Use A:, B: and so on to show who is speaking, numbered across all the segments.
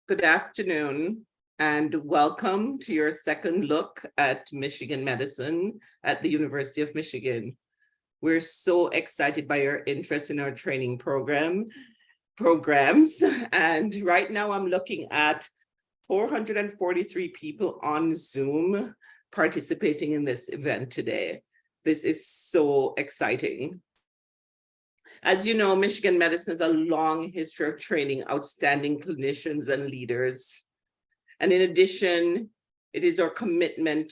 A: Good afternoon, and welcome to your second look at Michigan medicine at the University of Michigan. We're so excited by your interest in our training programs. And right now I'm looking at 443 people on Zoom participating in this event today. This is so exciting. As you know, Michigan medicine has a long history of training outstanding clinicians and leaders. And in addition, it is our commitment.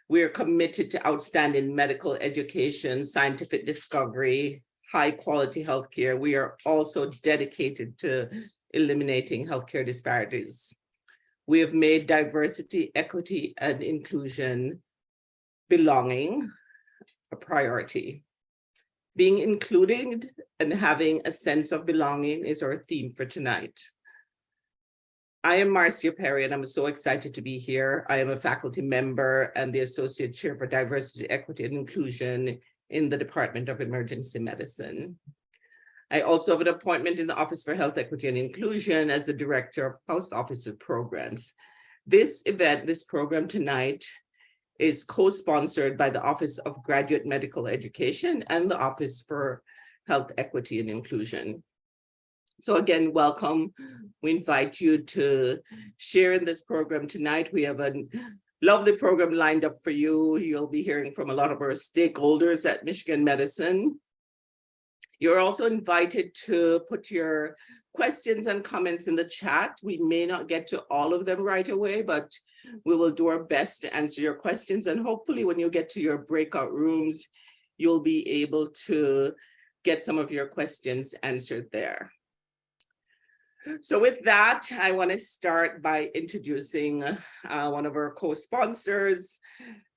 A: We are committed to outstanding medical education, scientific discovery, high quality healthcare. We are also dedicated to eliminating healthcare disparities. We have made diversity, equity, and inclusion, belonging, a priority. Being included and having a sense of belonging is our theme for tonight. I am Marcia Perry, and I'm so excited to be here. I am a faculty member and the Associate Chair for Diversity, Equity, and Inclusion in the Department of Emergency Medicine. I also have an appointment in the Office for Health, Equity, and Inclusion as the Director of Post Officer Programs. This program tonight, is co-sponsored by the Office of Graduate Medical Education and the Office for Health Equity and Inclusion. So again, welcome. We invite you to share in this program tonight. We have a lovely program lined up for you. You'll be hearing from a lot of our stakeholders at Michigan Medicine. You're also invited to put your questions and comments in the chat. We may not get to all of them right away, but we will do our best to answer your questions. And hopefully when you get to your breakout rooms, you'll be able to get some of your questions answered there. So with that, I want to start by introducing one of our co-sponsors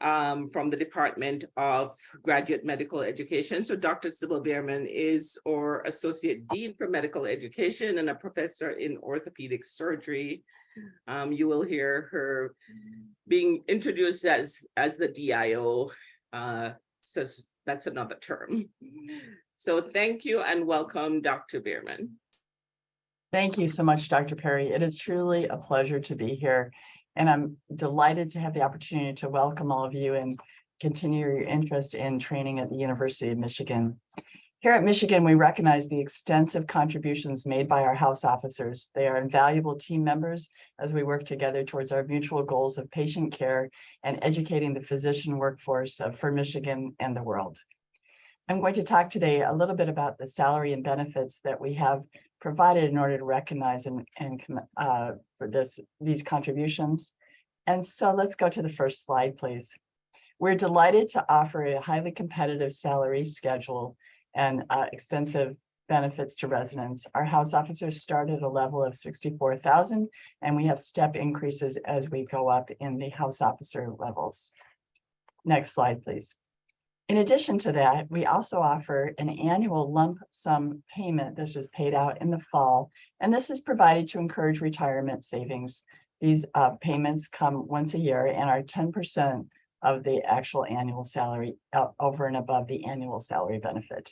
A: from the Department of Graduate Medical Education. So Dr. Sybil Biermann is our Associate Dean for Medical Education and a professor in orthopedic surgery. You will hear her being introduced as the DIO, so that's another term. So thank you and welcome, Dr. Biermann.
B: Thank you so much, Dr. Perry. It is truly a pleasure to be here, and I'm delighted to have the opportunity to welcome all of you and continue your interest in training at the University of Michigan. Here at Michigan, we recognize the extensive contributions made by our House officers. They are invaluable team members as we work together towards our mutual goals of patient care and educating the physician workforce for Michigan and the world. I'm going to talk today a little bit about the salary and benefits that we have provided in order to recognize for these contributions. And so let's go to the first slide, please. We're delighted to offer a highly competitive salary schedule and extensive benefits to residents. Our House officers start at a level of $64,000, and we have step increases as we go up in the House officer levels. Next slide, please. In addition to that, we also offer an annual lump sum payment. This is paid out in the fall, and this is provided to encourage retirement savings. These payments come once a year and are 10% of the actual annual salary over and above the annual salary benefit.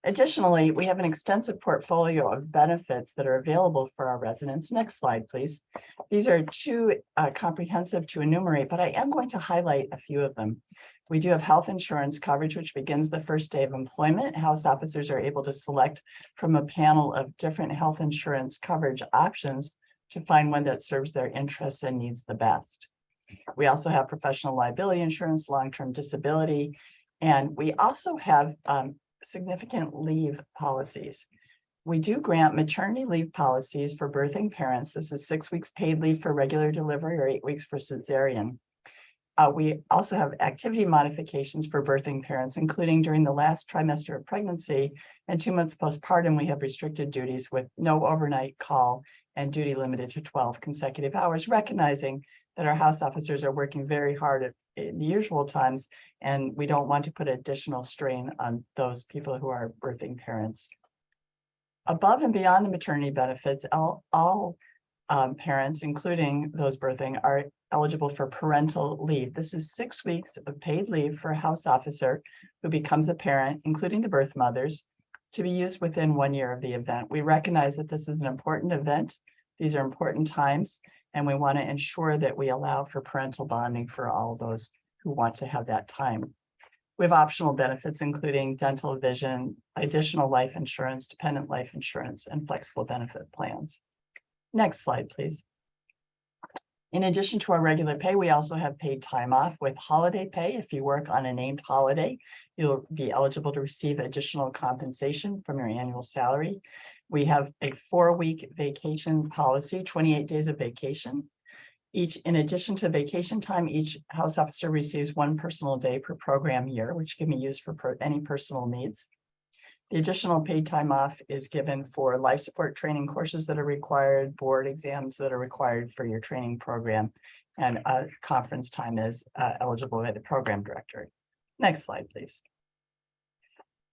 B: Additionally, we have an extensive portfolio of benefits that are available for our residents. Next slide, please. These are too comprehensive to enumerate, but I am going to highlight a few of them. We do have health insurance coverage, which begins the first day of employment. House officers are able to select from a panel of different health insurance coverage options to find one that serves their interests and needs the best. We also have professional liability insurance, long-term disability, and we also have significant leave policies. We do grant maternity leave policies for birthing parents. This is 6 weeks paid leave for regular delivery or 8 weeks for cesarean. We also have activity modifications for birthing parents, including during the last trimester of pregnancy and 2 months postpartum. We have restricted duties with no overnight call and duty limited to 12 consecutive hours, recognizing that our House officers are working very hard in the usual times, and we don't want to put additional strain on those people who are birthing parents. Above and beyond the maternity benefits, all parents, including those birthing, are eligible for parental leave. This is 6 weeks of paid leave for a House officer who becomes a parent, including the birth mothers, to be used within 1 year of the event. We recognize that this is an important event These are important times, and we want to ensure that we allow for parental bonding for all those who want to have that time. We have optional benefits, including dental, vision, additional life insurance, dependent life insurance, and flexible benefit plans. Next slide, please. In addition to our regular pay, we also have paid time off with holiday pay. If you work on a named holiday, you'll be eligible to receive additional compensation from your annual salary. We have a 4-week vacation policy, 28 days of vacation. In addition to vacation time, each house officer receives 1 personal day per program year, which can be used for any personal needs. The additional paid time off is given for life support training courses that are required, board exams that are required for your training program, and conference time is eligible by the program director. Next slide, please.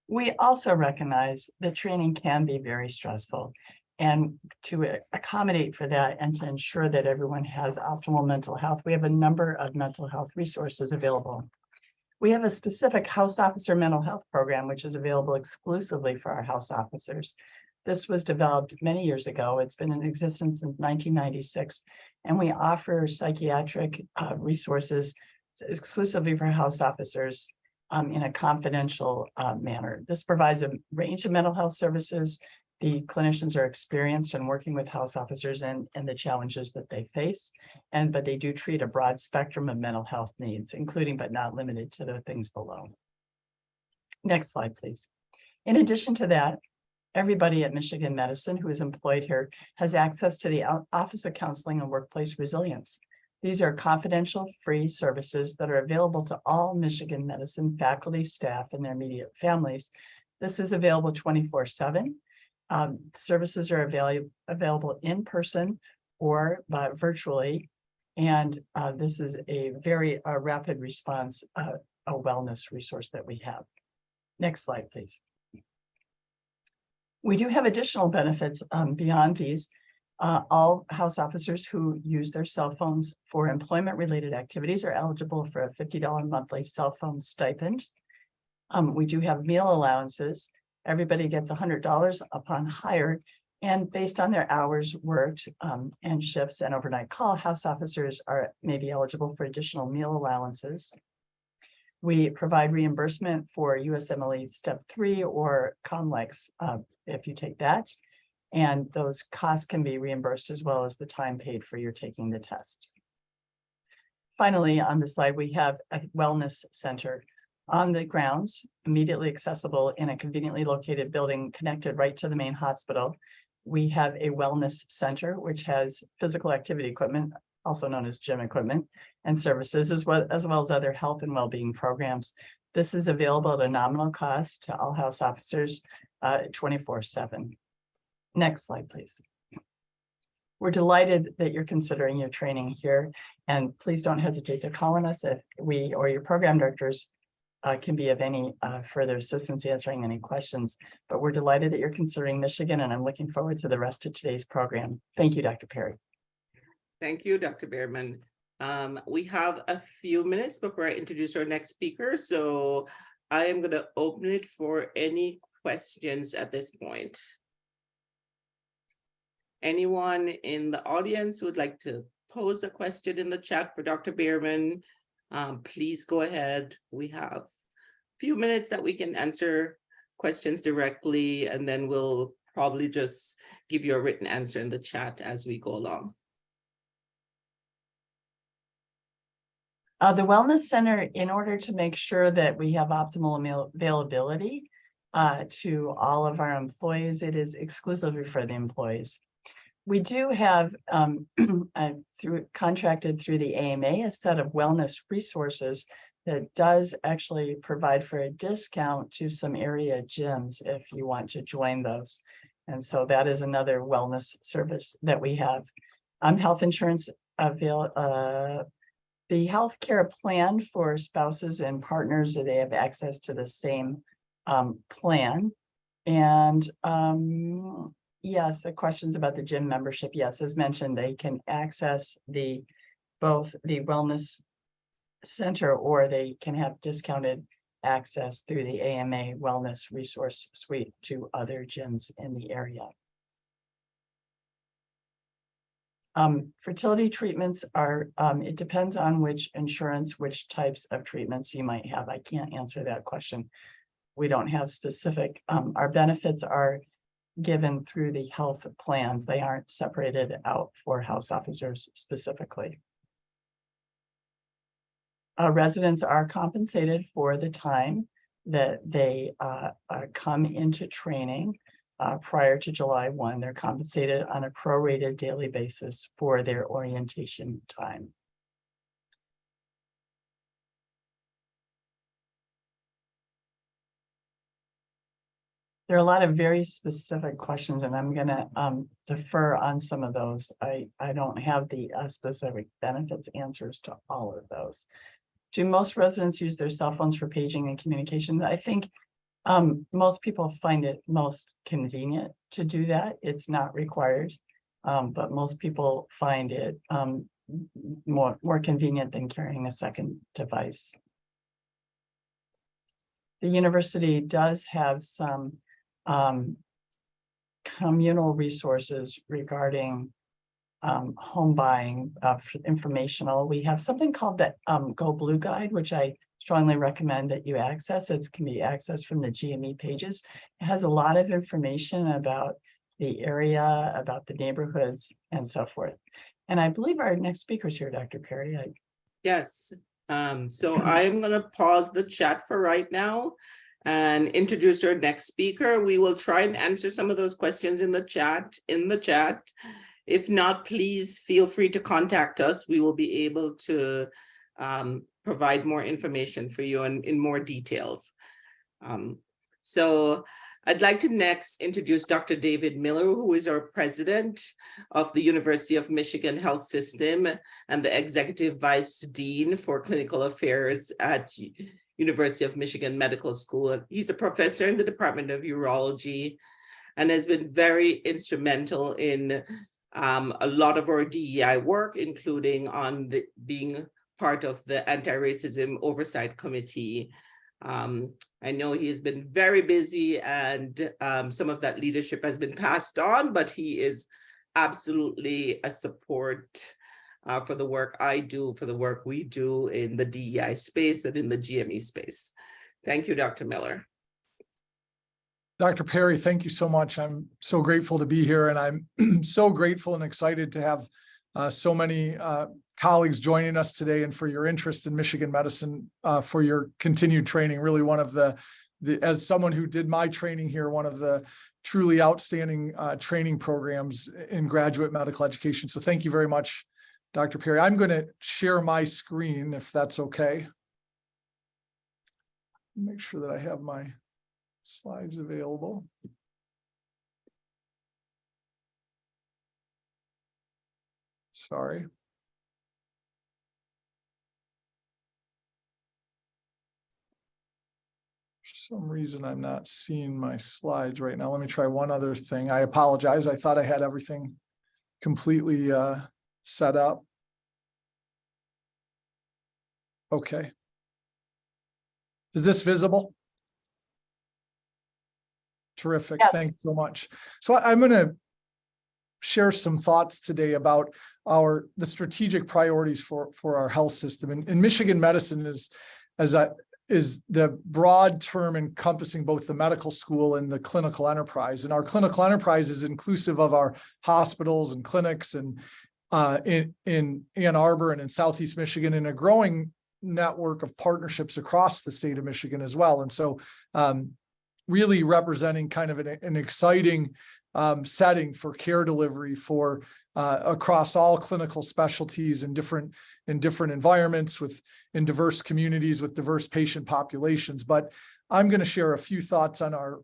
B: We also recognize that training can be very stressful, and to accommodate for that and to ensure that everyone has optimal mental health, we have a number of mental health resources available. We have a specific house officer mental health program, which is available exclusively for our house officers. This was developed many years ago. It's been in existence since 1996, and we offer psychiatric resources exclusively for house officers in a confidential manner. This provides a range of mental health services. The clinicians are experienced in working with house officers and the challenges that they face, but they do treat a broad spectrum of mental health needs, including but not limited to the things below. Next slide, please. In addition to that, everybody at Michigan Medicine who is employed here has access to the Office of Counseling and Workplace Resilience. These are confidential, free services that are available to all Michigan Medicine faculty, staff, and their immediate families. This is available 24/7. Services are available in person or virtually, and this is a very rapid response, a wellness resource that we have. Next slide, please. We do have additional benefits beyond these. All house officers who use their cell phones for employment-related activities are eligible for a $50 monthly cell phone stipend. We do have meal allowances. Everybody gets $100 upon hire, and based on their hours worked and shifts and overnight call, house officers may be eligible for additional meal allowances. We provide reimbursement for USMLE Step 3 or COMLEX if you take that, and those costs can be reimbursed as well as the time paid for your taking the test. Finally, on the slide, we have a wellness center on the grounds, immediately accessible in a conveniently located building connected right to the main hospital. We have a wellness center, which has physical activity equipment, also known as gym equipment, and services, as well as other health and well-being programs. This is available at a nominal cost to all house officers 24/7. Next slide, please. We're delighted that you're considering your training here, and please don't hesitate to call on us if we or your program directors can be of any further assistance answering any questions. But we're delighted that you're considering Michigan, and I'm looking forward to the rest of today's program. Thank you, Dr. Perry.
A: Thank you, Dr. Biermann. We have a few minutes before I introduce our next speaker, so I am going to open it for any questions at this point. Anyone in the audience who would like to pose a question in the chat for Dr. Biermann, please go ahead. We have a few minutes that we can answer questions directly, and then we'll probably just give you a written answer in the chat as we go along.
B: The Wellness Center, in order to make sure that we have optimal availability to all of our employees, it is exclusively for the employees. We do have, contracted through the AMA, a set of wellness resources that does actually provide for a discount to some area gyms if you want to join those. And so that is another wellness service that we have. Health insurance the healthcare plan for spouses and partners, they have access to the same plan. And yes, the questions about the gym membership, yes, as mentioned, they can access both the wellness center, or they can have discounted access through the AMA Wellness Resource Suite to other gyms in the area. Fertility treatments are, it depends on which insurance, which types of treatments you might have. I can't answer that question. We don't have specific, our benefits are given through the health plans. They aren't separated out for house officers specifically. Residents are compensated for the time that they come into training prior to July 1. They're compensated on a prorated daily basis for their orientation time. There are a lot of very specific questions, and I'm going to defer on some of those. I don't have the specific benefits answers to all of those. Do most residents use their cell phones for paging and communication? I think most people find it most convenient to do that. It's not required, but most people find it more convenient than carrying a second device. The university does have some communal resources regarding home buying, informational. We have something called the Go Blue Guide, which I strongly recommend that you access. It can be accessed from the GME pages. It has a lot of information about the area, about the neighborhoods, and so forth. And I believe our next speaker is here, Dr. Perry.
A: Yes. So I'm going to pause the chat for right now and introduce our next speaker. We will try and answer some of those questions in the chat. If not, please feel free to contact us. We will be able to provide more information for you and in more details. So I'd like to next introduce Dr. David Miller, who is our president of the University of Michigan Health System and the executive vice dean for clinical affairs at University of Michigan Medical School. He's a professor in the Department of Urology and has been very instrumental in a lot of our DEI work, including on being part of the Anti-Racism Oversight Committee. I know he has been very busy and some of that leadership has been passed on, but he is absolutely a support for the work I do, for the work we do in the DEI space and in the GME space. Thank you, Dr. Miller.
C: Dr. Perry, thank you so much. I'm so grateful to be here, and I'm so grateful and excited to have so many colleagues joining us today, and for your interest in Michigan medicine, for your continued training. Really one of the, as someone who did my training here, one of the truly outstanding training programs in graduate medical education. So thank you very much, Dr. Perry. I'm going to share my screen, if that's okay. Make sure that I have my slides available. Sorry. For some reason, I'm not seeing my slides right now. Let me try one other thing. I apologize. I thought I had everything completely set up. Okay. Is this visible? Terrific.
B: Yes.
C: Thanks so much. So I'm going to share some thoughts today about the strategic priorities for our health system. And Michigan medicine is the broad term encompassing both the medical school and the clinical enterprise. And our clinical enterprise is inclusive of our hospitals and clinics and in Ann Arbor and in Southeast Michigan, and a growing network of partnerships across the state of Michigan as well. And so really representing kind of an exciting setting for care delivery for across all clinical specialties in different environments in diverse communities with diverse patient populations. But I'm going to share a few thoughts on our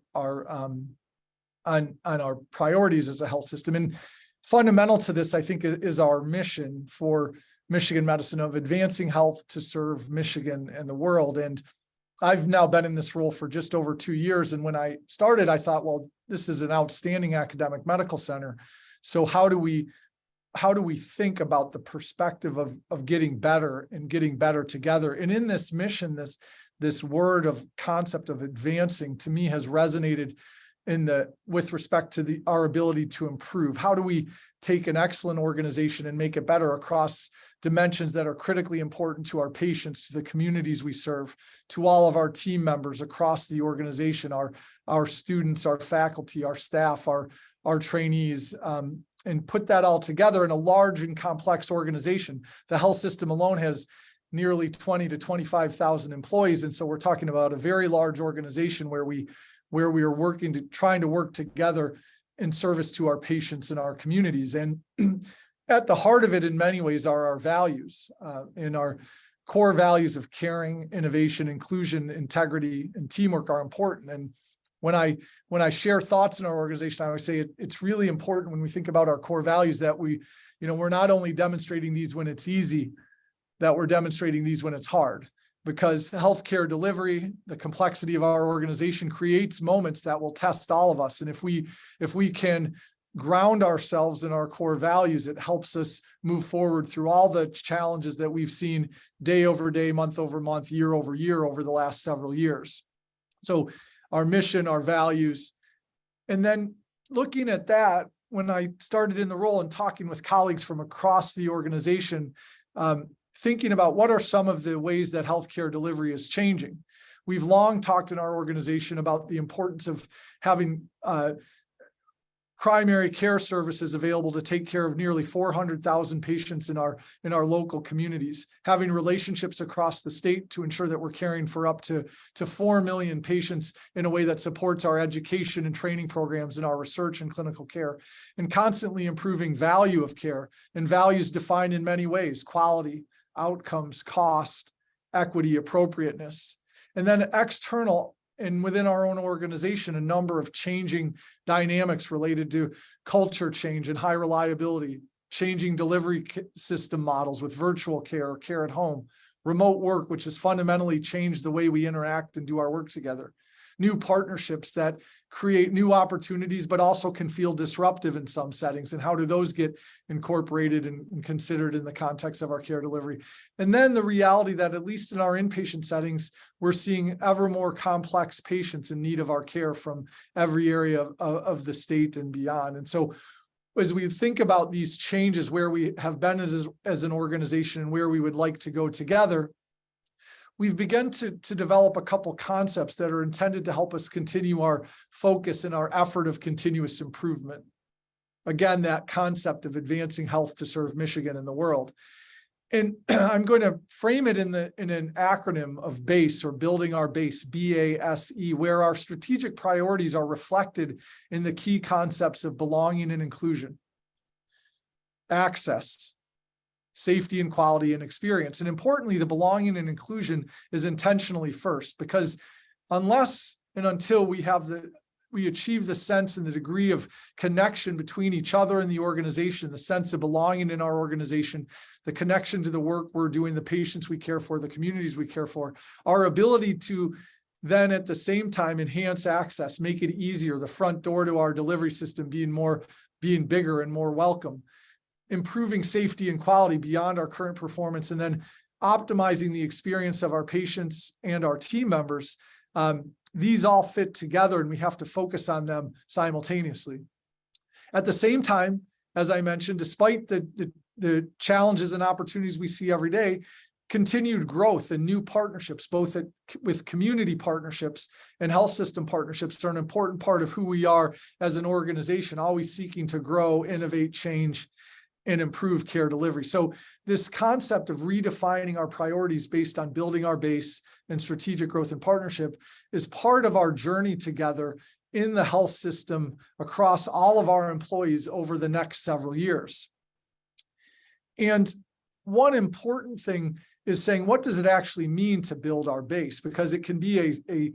C: priorities as a health system. And fundamental to this, I think, is our mission for Michigan medicine of advancing health to serve Michigan and the world. And I've now been in this role for just over 2 years. And when I started, I thought, well, this is an outstanding academic medical center. So how do we think about the perspective of getting better and getting better together? And in this mission, this word of concept of advancing, to me, has resonated with respect to our ability to improve. How do we take an excellent organization and make it better across dimensions that are critically important to our patients, to the communities we serve, to all of our team members across the organization, our students, our faculty, our staff, our trainees, and put that all together in a large and complex organization. The health system alone has nearly 20 to 25,000 employees. And so we're talking about a very large organization where we are trying to work together in service to our patients and our communities. And at the heart of it, in many ways, are our values, and our core values of caring, innovation, inclusion, integrity, and teamwork are important. And when I share thoughts in our organization, I always say it's really important when we think about our core values that we're not only demonstrating these when it's easy, that we're demonstrating these when it's hard. Because healthcare delivery, the complexity of our organization creates moments that will test all of us. And if we can ground ourselves in our core values, it helps us move forward through all the challenges that we've seen day over day, month over month, year over year over the last several years. So our mission, our values, and then looking at that, when I started in the role and talking with colleagues from across the organization, thinking about what are some of the ways that healthcare delivery is changing. We've long talked in our organization about the importance of having primary care services available to take care of nearly 400,000 patients in our local communities, having relationships across the state to ensure that we're caring for up to 4 million patients in a way that supports our education and training programs and our research and clinical care, and constantly improving value of care, and values defined in many ways: quality, outcomes, cost, equity, appropriateness. And then external and within our own organization, a number of changing dynamics related to culture change and high reliability, changing delivery system models with virtual care or care at home, remote work, which has fundamentally changed the way we interact and do our work together, new partnerships that create new opportunities, but also can feel disruptive in some settings. And how do those get incorporated and considered in the context of our care delivery? And then the reality that, at least in our inpatient settings, we're seeing ever more complex patients in need of our care from every area of the state and beyond. And so as we think about these changes, where we have been as an organization and where we would like to go together, we've begun to develop a couple concepts that are intended to help us continue our focus and our effort of continuous improvement. Again, that concept of advancing health to serve Michigan and the world. And I'm going to frame it in an acronym of BASE, or building our base, BASE, where our strategic priorities are reflected in the key concepts of belonging and inclusion, access, safety and quality and experience. And importantly, the belonging and inclusion is intentionally first, because unless and until we achieve the sense and the degree of connection between each other and the organization, the sense of belonging in our organization, the connection to the work we're doing, the patients we care for, the communities we care for, our ability to then at the same time enhance access, make it easier, the front door to our delivery system being bigger and more welcome, improving safety and quality beyond our current performance, and then optimizing the experience of our patients and our team members. These all fit together, and we have to focus on them simultaneously. At the same time, as I mentioned, despite the challenges and opportunities we see every day, continued growth and new partnerships, both with community partnerships and health system partnerships, are an important part of who we are as an organization, always seeking to grow, innovate, change, and improve care delivery. So this concept of redefining our priorities based on building our base and strategic growth and partnership is part of our journey together in the health system across all of our employees over the next several years. And one important thing is saying, what does it actually mean to build our base? Because it can be a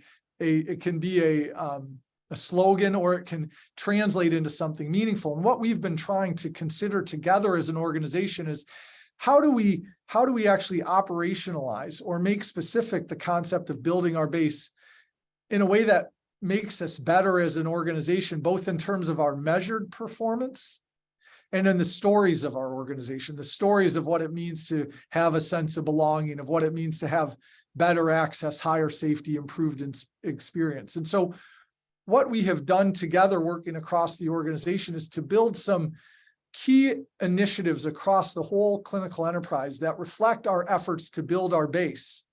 C: slogan, or it can translate into something meaningful. And what we've been trying to consider together as an organization is, how do we actually operationalize or make specific the concept of building our base in a way that makes us better as an organization, both in terms of our measured performance and in the stories of our organization, the stories of what it means to have a sense of belonging, of what it means to have better access, higher safety, improved experience. And so what we have done together working across the organization is to build some key initiatives across the whole clinical enterprise that reflect our efforts to build our base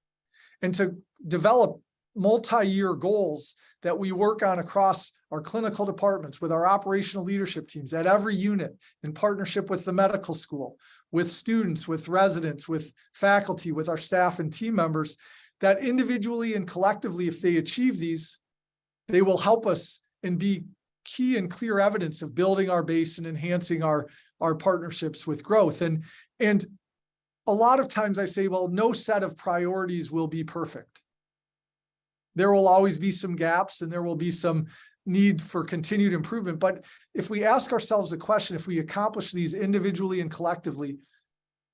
C: and to develop multi-year goals that we work on across our clinical departments with our operational leadership teams at every unit in partnership with the medical school, with students, with residents, with faculty, with our staff and team members, that individually and collectively, if they achieve these, they will help us and be key and clear evidence of building our base and enhancing our partnerships with growth. And a lot of times I say, well, no set of priorities will be perfect. There will always be some gaps and there will be some need for continued improvement. But if we ask ourselves the question, if we accomplish these individually and collectively,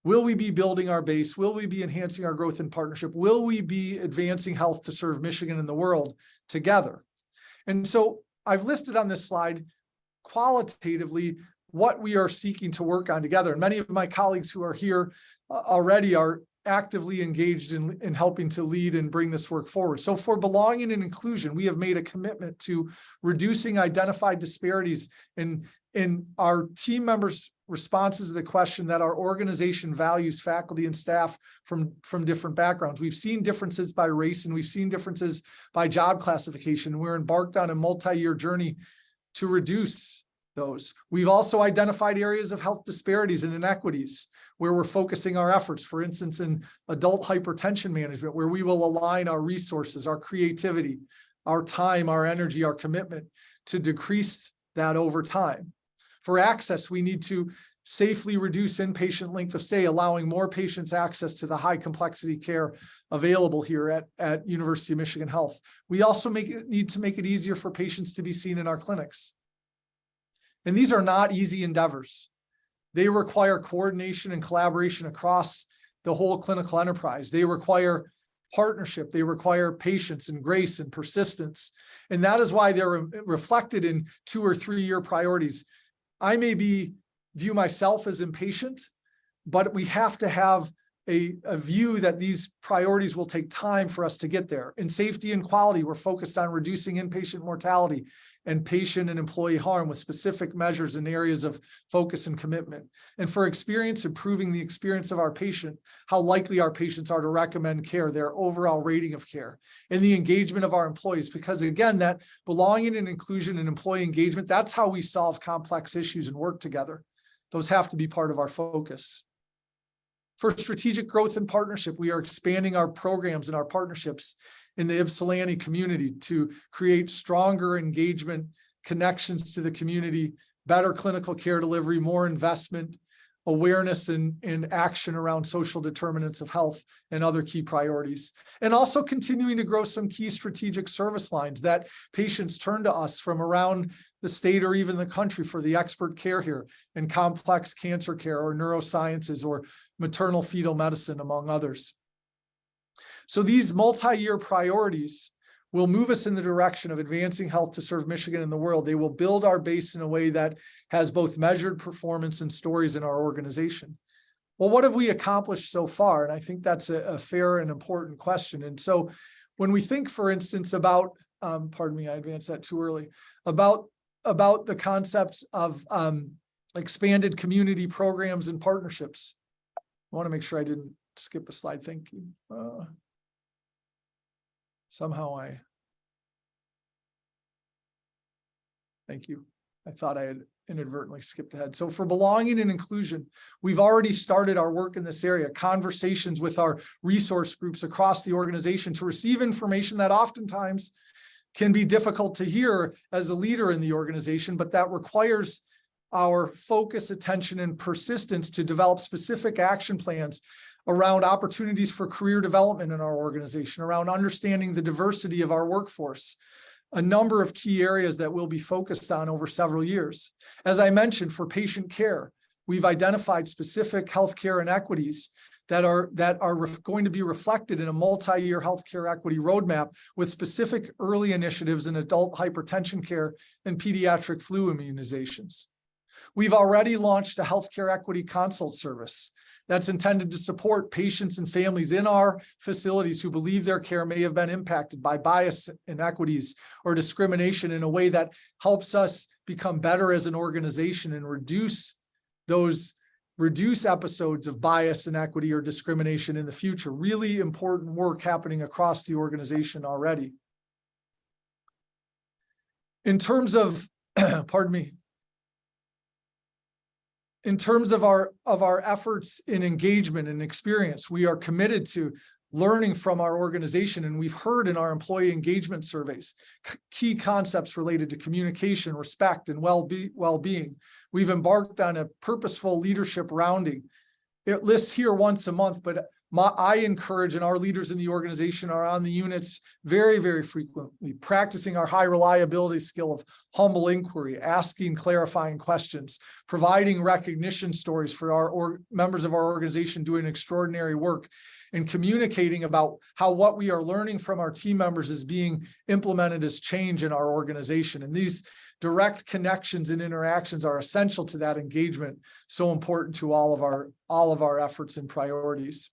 C: will we be building our base? Will we be enhancing our growth and partnership? Will we be advancing health to serve Michigan and the world together? And so I've listed on this slide qualitatively what we are seeking to work on together. And many of my colleagues who are here already are actively engaged in helping to lead and bring this work forward. So for belonging and inclusion, we have made a commitment to reducing identified disparities in our team members' responses to the question that our organization values faculty and staff from different backgrounds. We've seen differences by race and we've seen differences by job classification. We're embarked on a multi-year journey to reduce those. We've also identified areas of health disparities and inequities where we're focusing our efforts, for instance, in adult hypertension management, where we will align our resources, our creativity, our time, our energy, our commitment to decrease that over time. For access, we need to safely reduce inpatient length of stay, allowing more patients access to the high complexity care available here at University of Michigan Health. We also need to make it easier for patients to be seen in our clinics. And these are not easy endeavors. They require coordination and collaboration across the whole clinical enterprise. They require partnership. They require patience and grace and persistence. And that is why they're reflected in 2 or 3 year priorities. I may view myself as impatient, but we have to have a view that these priorities will take time for us to get there. In safety and quality, we're focused on reducing inpatient mortality and patient and employee harm with specific measures in areas of focus and commitment. And for experience, improving the experience of our patient, how likely our patients are to recommend care, their overall rating of care, and the engagement of our employees. Because again, that belonging and inclusion and employee engagement, that's how we solve complex issues and work together. Those have to be part of our focus. For strategic growth and partnership, we are expanding our programs and our partnerships in the Ypsilanti community to create stronger engagement, connections to the community, better clinical care delivery, more investment, awareness and action around social determinants of health and other key priorities. And also continuing to grow some key strategic service lines that patients turn to us from around the state or even the country for the expert care here in complex cancer care or neurosciences or maternal fetal medicine, among others. So these multi-year priorities will move us in the direction of advancing health to serve Michigan and the world. They will build our base in a way that has both measured performance and stories in our organization. Well, what have we accomplished so far? And I think that's a fair and important question. And so when we think, for instance, about, pardon me, I advanced that too early, about the concepts of expanded community programs and partnerships. I want to make sure I didn't skip a slide. Thank you. Thank you. I thought I had inadvertently skipped ahead. So for belonging and inclusion, we've already started our work in this area, conversations with our resource groups across the organization to receive information that oftentimes can be difficult to hear as a leader in the organization, but that requires our focus, attention, and persistence to develop specific action plans around opportunities for career development in our organization, around understanding the diversity of our workforce, a number of key areas that we'll be focused on over several years. As I mentioned, for patient care, we've identified specific healthcare inequities that are going to be reflected in a multi-year healthcare equity roadmap with specific early initiatives in adult hypertension care and pediatric flu immunizations. We've already launched a healthcare equity consult service that's intended to support patients and families in our facilities who believe their care may have been impacted by bias, inequities, or discrimination in a way that helps us become better as an organization and reduce episodes of bias, inequity, or discrimination in the future. Really important work happening across the organization already. In terms of, pardon me, in terms of our efforts in engagement and experience, we are committed to learning from our organization, and we've heard in our employee engagement surveys key concepts related to communication, respect, and well-being. We've embarked on a purposeful leadership rounding. It lists here once a month, but I encourage, and our leaders in the organization are on the units very, very frequently, practicing our high reliability skill of humble inquiry, asking clarifying questions, providing recognition stories for our members of our organization doing extraordinary work, and communicating about how what we are learning from our team members is being implemented as change in our organization. And these direct connections and interactions are essential to that engagement, so important to all of our efforts and priorities.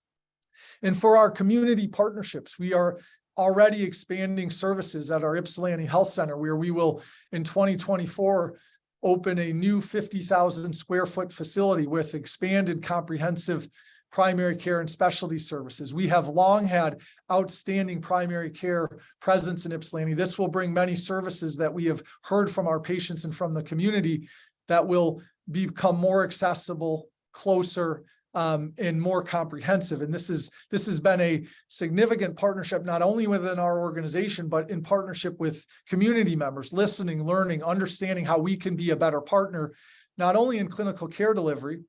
C: And for our community partnerships, we are already expanding services at our Ypsilanti Health Center, where we will, in 2024, open a new 50,000 square foot facility with expanded comprehensive primary care and specialty services. We have long had outstanding primary care presence in Ypsilanti. This will bring many services that we have heard from our patients and from the community that will become more accessible, closer, and more comprehensive. And this has been a significant partnership, not only within our organization, but in partnership with community members, listening, learning, understanding how we can be a better partner, not only in clinical care delivery,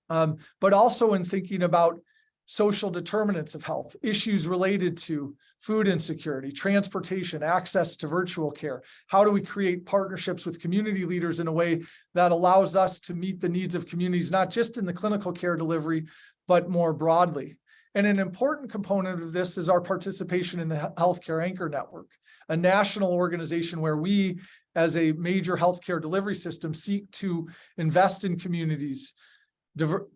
C: but also in thinking about social determinants of health, issues related to food insecurity, transportation, access to virtual care. How do we create partnerships with community leaders in a way that allows us to meet the needs of communities, not just in the clinical care delivery, but more broadly? And an important component of this is our participation in the Healthcare Anchor Network, a national organization where we, as a major healthcare delivery system, seek to invest in communities,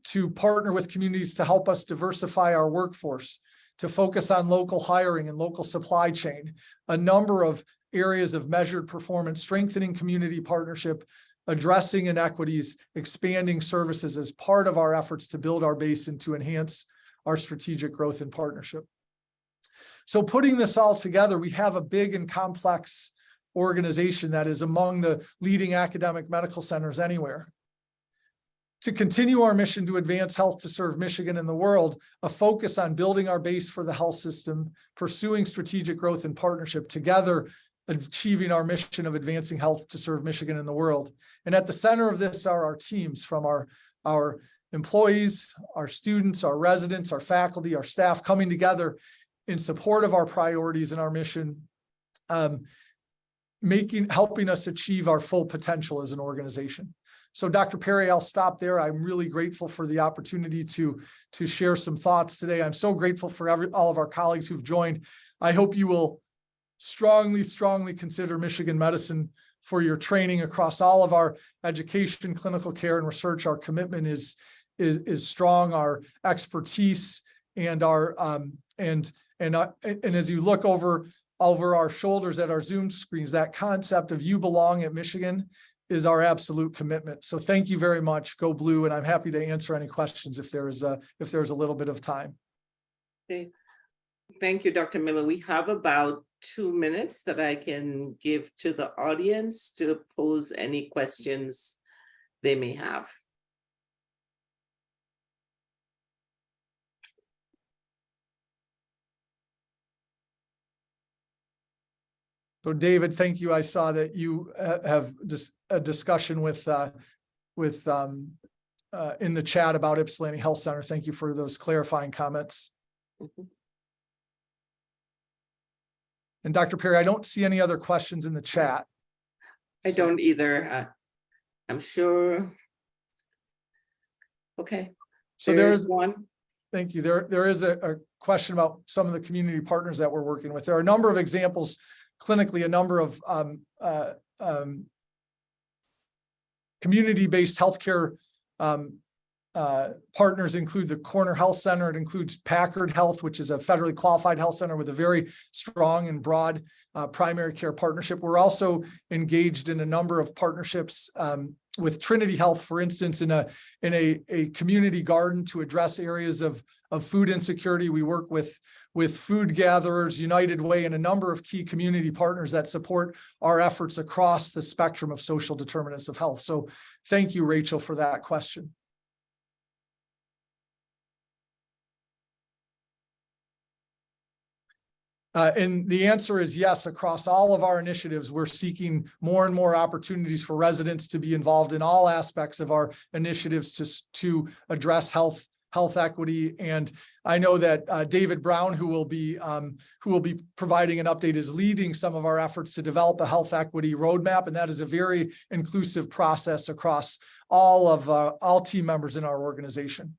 C: to partner with communities to help us diversify our workforce, to focus on local hiring and local supply chain, a number of areas of measured performance, strengthening community partnership, addressing inequities, expanding services as part of our efforts to build our base and to enhance our strategic growth and partnership. So putting this all together, we have a big and complex organization that is among the leading academic medical centers anywhere. To continue our mission to advance health to serve Michigan and the world, a focus on building our base for the health system, pursuing strategic growth and partnership, together achieving our mission of advancing health to serve Michigan and the world. And at the center of this are our teams, from our employees, our students, our residents, our faculty, our staff, coming together in support of our priorities and our mission, helping us achieve our full potential as an organization. So Dr. Perry, I'll stop there. I'm really grateful for the opportunity to share some thoughts today. I'm so grateful for all of our colleagues who've joined. I hope you will strongly consider Michigan Medicine for your training across all of our education, clinical care, and research. Our commitment is strong. Our expertise and as you look over our shoulders at our Zoom screens, that concept of you belong at Michigan is our absolute commitment. So thank you very much. Go Blue, and I'm happy to answer any questions if there's a little bit of time.
A: Okay. Thank you, Dr. Miller. We have about 2 minutes that I can give to the audience to pose any questions they may have.
C: So David, thank you. I saw that you have just a discussion in the chat about Ypsilanti Health Center. Thank you for those clarifying comments.
A: Mm-hmm.
C: And Dr. Perry, I don't see any other questions in the chat.
A: I don't either. I'm sure. Okay.
C: So
A: there's one.
C: Thank you. There is a question about some of the community partners that we're working with. There are a number of examples clinically, a number of community-based healthcare partners include the Corner Health Center. It includes Packard Health, which is a federally qualified health center with a very strong and broad primary care partnership. We're also engaged in a number of partnerships with Trinity Health, for instance, in a community garden to address areas of food insecurity. We work with food gatherers, United Way, and a number of key community partners that support our efforts across the spectrum of social determinants of health. So thank you, Rachel, for that question. And the answer is yes. Across all of our initiatives, we're seeking more and more opportunities for residents to be involved in all aspects of our initiatives to address health equity. And I know that David Brown, who will be providing an update, is leading some of our efforts to develop a health equity roadmap, and that is a very inclusive process across all team members in our organization.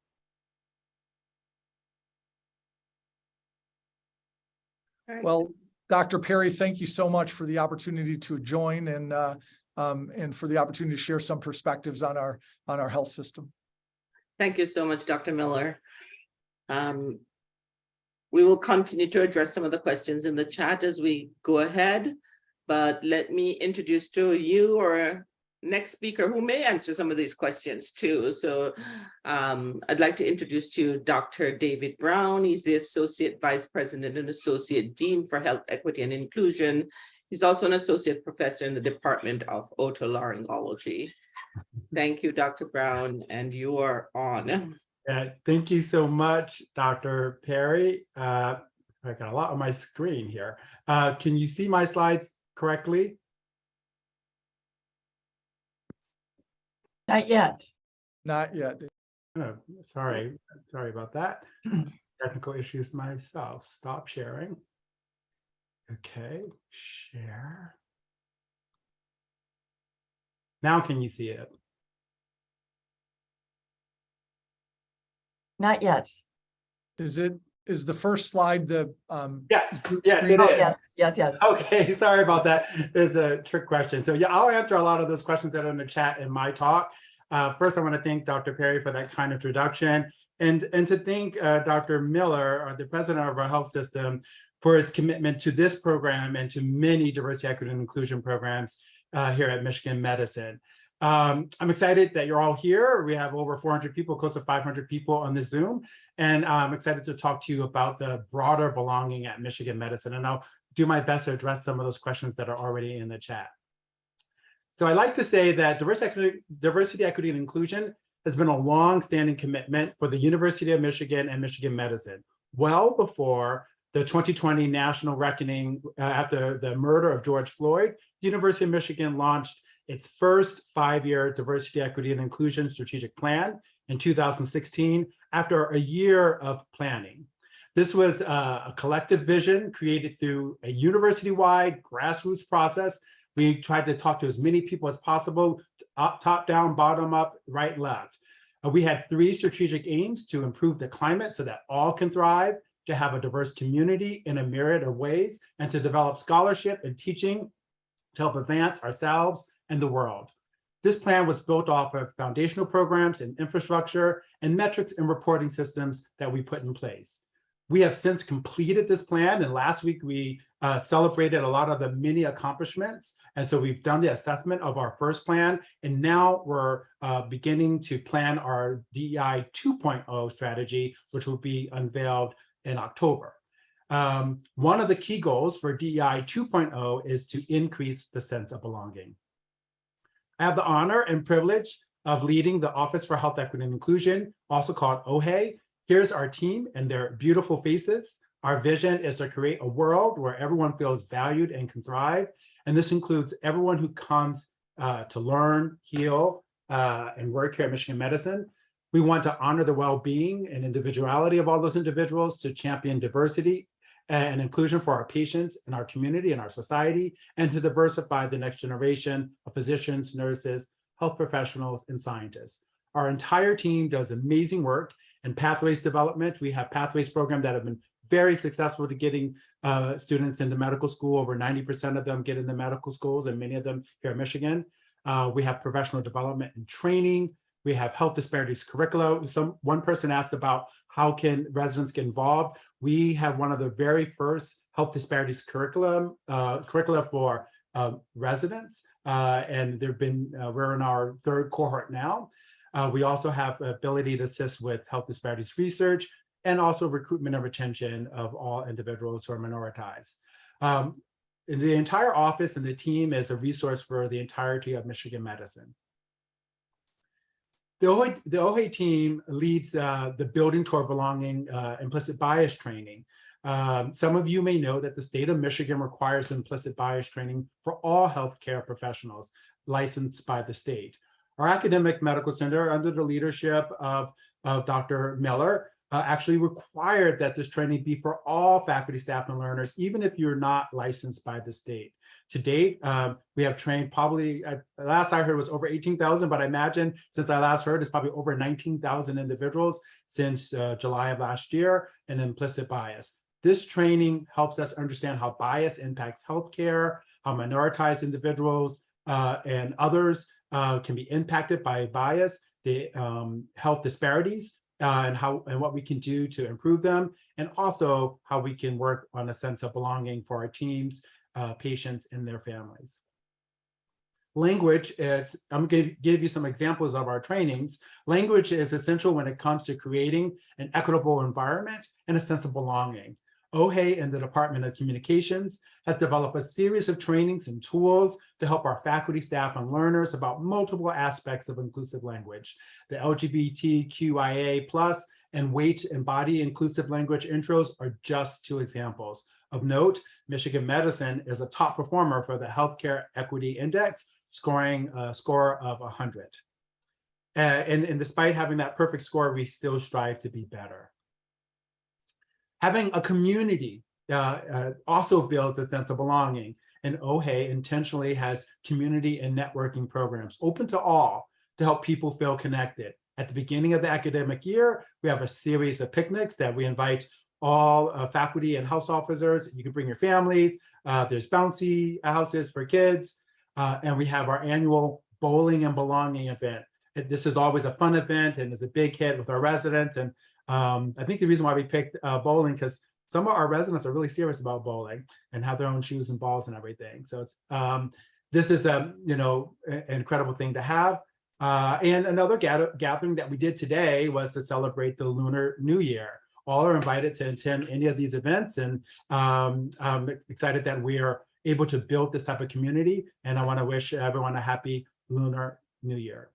A: Right.
C: Well, Dr. Perry, thank you so much for the opportunity to join and for the opportunity to share some perspectives on our health system.
A: Thank you so much, Dr. Miller. We will continue to address some of the questions in the chat as we go ahead, but let me introduce to you our next speaker who may answer some of these questions too. So I'd like to introduce to you Dr. David Brown. He's the Associate Vice President and Associate Dean for Health Equity and Inclusion. He's also an Associate Professor in the Department of Otolaryngology. Thank you, Dr. Brown, and you are on.
D: Thank you so much, Dr. Perry. I got a lot on my screen here. Can you see my slides correctly?
B: Not yet.
C: Not yet.
D: Oh, sorry about that. Technical issues myself. Stop sharing. Okay, share. Now can you see it?
B: Not yet.
C: Is the first slide the
D: Yes, it is.
B: Oh, yes.
D: Okay, sorry about that. It's a trick question. So yeah, I'll answer a lot of those questions that are in the chat in my talk. First, I want to thank Dr. Perry for that kind introduction, and to thank Dr. Miller, the president of our health system, for his commitment to this program and to many diversity, equity, and inclusion programs here at Michigan Medicine. I'm excited that you're all here. We have over 400 people, close to 500 people on the Zoom, and I'm excited to talk to you about the broader belonging at Michigan Medicine, and I'll do my best to address some of those questions that are already in the chat. So I like to say that diversity, equity, and inclusion has been a long-standing commitment for the University of Michigan and Michigan Medicine, well before the 2020 national reckoning after the murder of George Floyd. The University of Michigan launched its first 5-year diversity, equity, and inclusion strategic plan in 2016 after a year of planning. This was a collective vision created through a university-wide grassroots process. We tried to talk to as many people as possible, top down, bottom up, right, left. We had 3 strategic aims: to improve the climate so that all can thrive, to have a diverse community in a myriad of ways, and to develop scholarship and teaching to help advance ourselves and the world. This plan was built off of foundational programs and infrastructure and metrics and reporting systems that we put in place. We have since completed this plan, and last week we celebrated a lot of the many accomplishments. And so we've done the assessment of our first plan, and now we're beginning to plan our DEI 2.0 strategy, which will be unveiled in October. One of the key goals for DEI 2.0 is to increase the sense of belonging. I have the honor and privilege of leading the Office for Health Equity and Inclusion, also called OHE. Here's our team and their beautiful faces. Our vision is to create a world where everyone feels valued and can thrive. And this includes everyone who comes to learn, heal, and work here at Michigan Medicine. We want to honor the well-being and individuality of all those individuals, to champion diversity and inclusion for our patients and our community and our society, and to diversify the next generation of physicians, nurses, health professionals, and scientists. Our entire team does amazing work in pathways development. We have pathways program that have been very successful to getting students into medical school. Over 90% of them get into medical schools, and many of them here at Michigan. We have professional development and training. We have health disparities curricula. One person asked about how can residents get involved. We have one of the very first health disparities curricula for residents, and we're in our third cohort now. We also have ability to assist with health disparities research and also recruitment and retention of all individuals who are minoritized. The entire office and the team is a resource for the entirety of Michigan medicine. The OHE team leads the Building Toward Belonging implicit bias training. Some of you may know that the state of Michigan requires implicit bias training for all healthcare professionals licensed by the state. Our academic medical center, under the leadership of Dr. Miller, actually required that this training be for all faculty, staff, and learners, even if you're not licensed by the state. To date, we have trained probably, last I heard was over 18,000, but I imagine since I last heard, it's probably over 19,000 individuals since July of last year in implicit bias. This training helps us understand how bias impacts healthcare, how minoritized individuals and others can be impacted by bias, the health disparities, and what we can do to improve them, and also how we can work on a sense of belonging for our teams, patients, and their families. Language is, I'm going to give you some examples of our trainings. Language is essential when it comes to creating an equitable environment and a sense of belonging. OHE and the Department of Communications has developed a series of trainings and tools to help our faculty, staff, and learners about multiple aspects of inclusive language. The LGBTQIA+ and weight and body inclusive language intros are just two examples. Of note, Michigan Medicine is a top performer for the Healthcare Equity Index, scoring a score of 100. And despite having that perfect score, we still strive to be better. Having a community also builds a sense of belonging, and OHE intentionally has community and networking programs open to all to help people feel connected. At the beginning of the academic year, we have a series of picnics that we invite all faculty and house officers. You can bring your families. There's bouncy houses for kids, and we have our annual bowling and belonging event. This is always a fun event and is a big hit with our residents. And I think the reason why we picked bowling, because some of our residents are really serious about bowling and have their own shoes and balls and everything. So it's this is a an incredible thing to have. And another gathering that we did today was to celebrate the Lunar New Year. All are invited to attend any of these events, and I'm excited that we are able to build this type of community. And I want to wish everyone a happy Lunar New Year.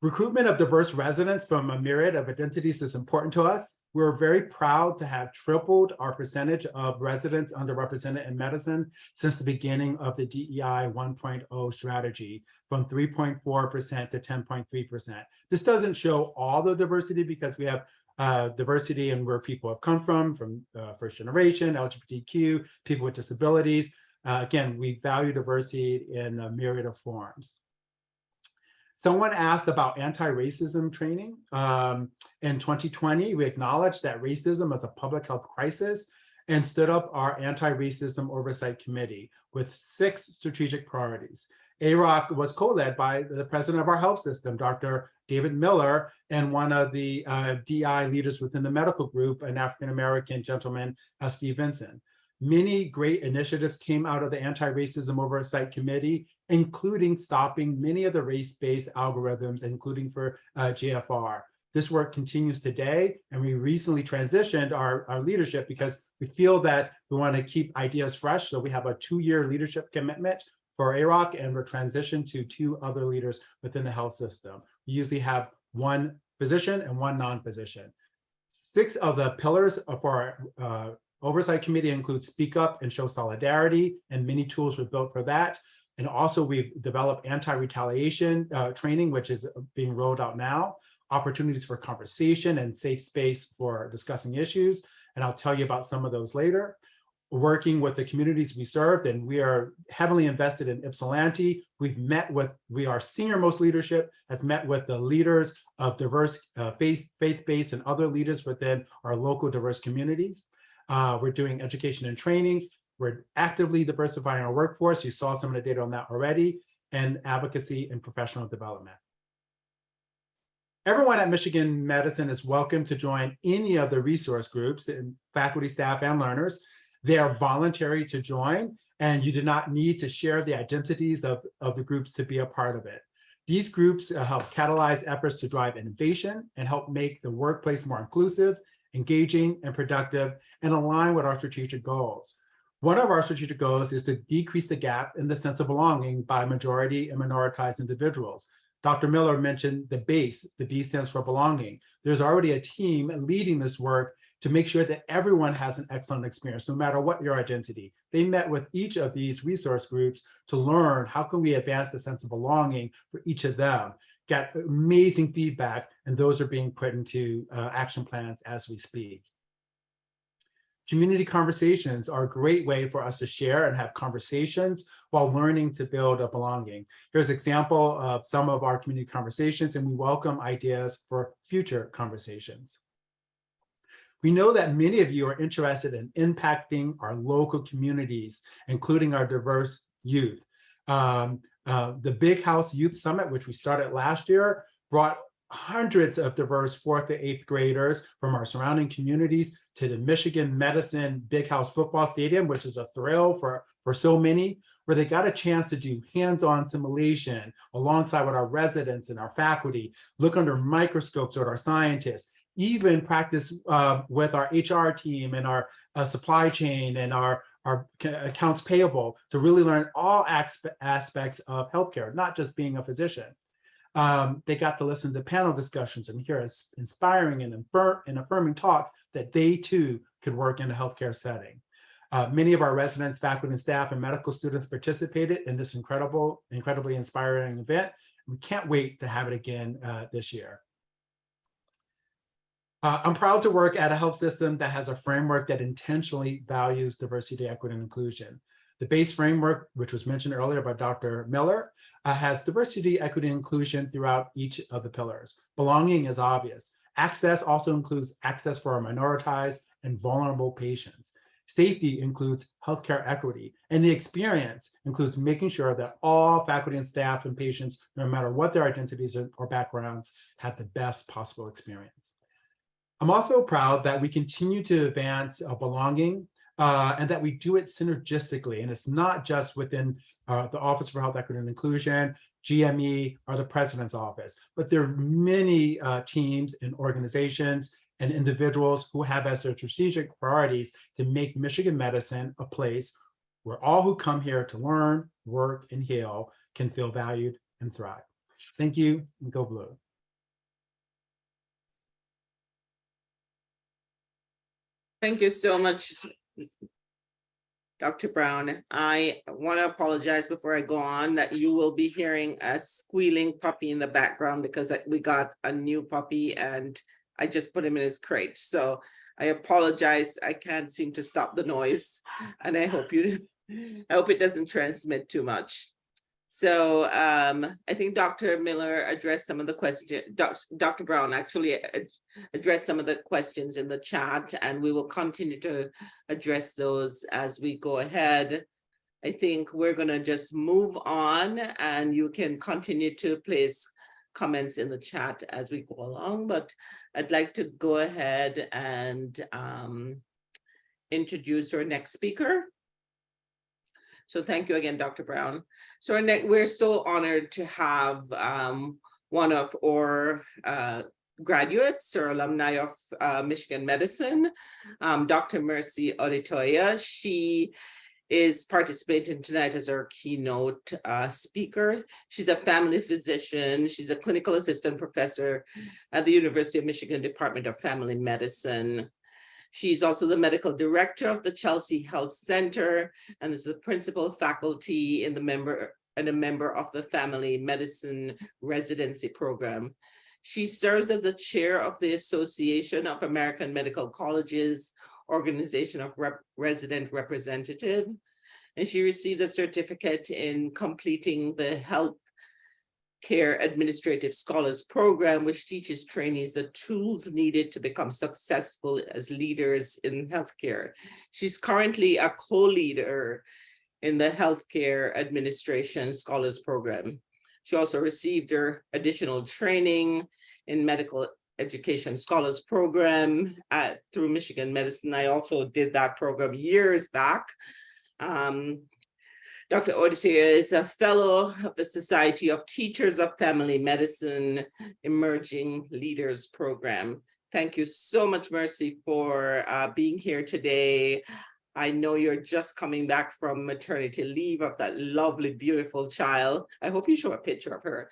D: Recruitment of diverse residents from a myriad of identities is important to us. We're very proud to have tripled our percentage of residents underrepresented in medicine since the beginning of the DEI 1.0 strategy, from 3.4% to 10.3%. This doesn't show all the diversity because we have diversity in where people have come from first generation, LGBTQ, people with disabilities. Again, we value diversity in a myriad of forms. Someone asked about anti-racism training. In 2020, we acknowledged that racism is a public health crisis and stood up our Anti-Racism Oversight Committee with 6 strategic priorities. AROC was co-led by the president of our health system, Dr. David Miller, and one of the DI leaders within the medical group, an African-American gentleman, Steve Vincent. Many great initiatives came out of the Anti-Racism Oversight Committee, including stopping many of the race-based algorithms, including for GFR. This work continues today, and we recently transitioned our leadership because we feel that we want to keep ideas fresh. So we have a 2-year leadership commitment for AROC, and we're transitioned to 2 other leaders within the health system. We usually have 1 physician and 1 non-physician. 6 of the pillars for our Oversight Committee include Speak Up and Show Solidarity, and many tools were built for that. And also we've developed anti-retaliation training, which is being rolled out now, opportunities for conversation and safe space for discussing issues. And I'll tell you about some of those later. Working with the communities we serve, and we are heavily invested in Ypsilanti. Our senior most leadership has met with the leaders of diverse faith-based and other leaders within our local diverse communities. We're doing education and training. We're actively diversifying our workforce. You saw some of the data on that already. and advocacy and professional development. Everyone at Michigan Medicine is welcome to join any of the resource groups, and faculty, staff, and learners. They are voluntary to join, and you do not need to share the identities of the groups to be a part of it. These groups help catalyze efforts to drive innovation and help make the workplace more inclusive, engaging, and productive, and align with our strategic goals. One of our strategic goals is to decrease the gap in the sense of belonging by majority and minoritized individuals. Dr. Miller mentioned the BASE. The B stands for belonging. There's already a team leading this work to make sure that everyone has an excellent experience, no matter what your identity. They met with each of these resource groups to learn how can we advance the sense of belonging for each of them. Got amazing feedback, and those are being put into action plans as we speak. Community conversations are a great way for us to share and have conversations while learning to build a belonging. Here's an example of some of our community conversations, and we welcome ideas for future conversations. We know that many of you are interested in impacting our local communities, including our diverse youth. The Big House Youth Summit, which we started last year, brought hundreds of diverse 4th to 8th graders from our surrounding communities to the Michigan Medicine Big House Football Stadium, which is a thrill for so many, where they got a chance to do hands-on simulation alongside with our residents and our faculty, look under microscopes with our scientists, even practice with our HR team and our supply chain and our accounts payable to really learn all aspects of healthcare, not just being a physician. They got to listen to panel discussions and hear inspiring and affirming talks that they too could work in a healthcare setting. Many of our residents, faculty, and staff, and medical students participated in this incredibly inspiring event. We can't wait to have it again this year. I'm proud to work at a health system that has a framework that intentionally values diversity, equity, and inclusion. The BASE framework, which was mentioned earlier by Dr. Miller, has diversity, equity, and inclusion throughout each of the pillars. Belonging is obvious. Access also includes access for our minoritized and vulnerable patients. Safety includes healthcare equity, and the experience includes making sure that all faculty and staff and patients, no matter what their identities or backgrounds, have the best possible experience. I'm also proud that we continue to advance belonging and that we do it synergistically. And it's not just within the Office for Health Equity and Inclusion, GME, or the President's Office, but there are many teams and organizations and individuals who have as their strategic priorities to make Michigan Medicine a place where all who come here to learn, work, and heal can feel valued and thrive. Thank you, and go Blue.
A: Thank you so much, Dr. Brown. I want to apologize before I go on that you will be hearing a squealing puppy in the background because we got a new puppy and I just put him in his crate. So I apologize. I can't seem to stop the noise, and I hope it doesn't transmit too much. So I think Dr. Miller addressed some of the questions. Dr. Brown actually addressed some of the questions in the chat, and we will continue to address those as we go ahead. I think we're going to just move on, and you can continue to place comments in the chat as we go along, but I'd like to go ahead and introduce our next speaker. So thank you again, Dr. Brown. So we're so honored to have one of our graduates or alumni of Michigan Medicine, Dr. Marcia Adetoye. She is participating tonight as our keynote speaker. She's a family physician. She's a clinical assistant professor at the University of Michigan Department of Family Medicine. She's also the medical director of the Chelsea Health Center and is the principal faculty and a member of the Family Medicine Residency Program. She serves as the chair of the Association of American Medical Colleges Organization of Resident Representative, and she received a certificate in completing the Health Care Administrative Scholars Program, which teaches trainees the tools needed to become successful as leaders in healthcare. She's currently a co-leader in the Healthcare Administration Scholars Program. She also received her additional training in Medical Education Scholars Program through Michigan Medicine. I also did that program years back. Dr. Adetoye is a fellow of the Society of Teachers of Family Medicine Emerging Leaders Program. Thank you so much, Marcia, for being here today. I know you're just coming back from maternity leave of that lovely, beautiful child. I hope you show a picture of her.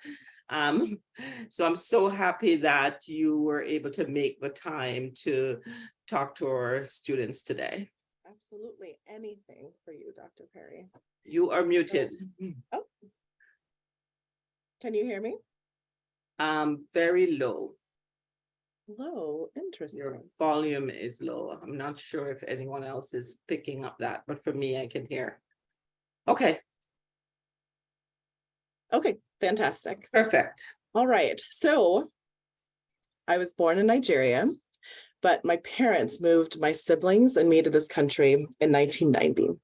A: So I'm so happy that you were able to make the time to talk to our students today.
E: Absolutely anything for you, Dr. Perry.
A: You are muted.
E: Oh, can you hear me?
A: Very low.
E: Low, interesting.
A: Your volume is low. I'm not sure if anyone else is picking up that, but for me, I can hear. Okay.
E: Okay, fantastic.
A: Perfect.
E: All right. So I was born in Nigeria, but my parents moved my siblings and me to this country in 1990.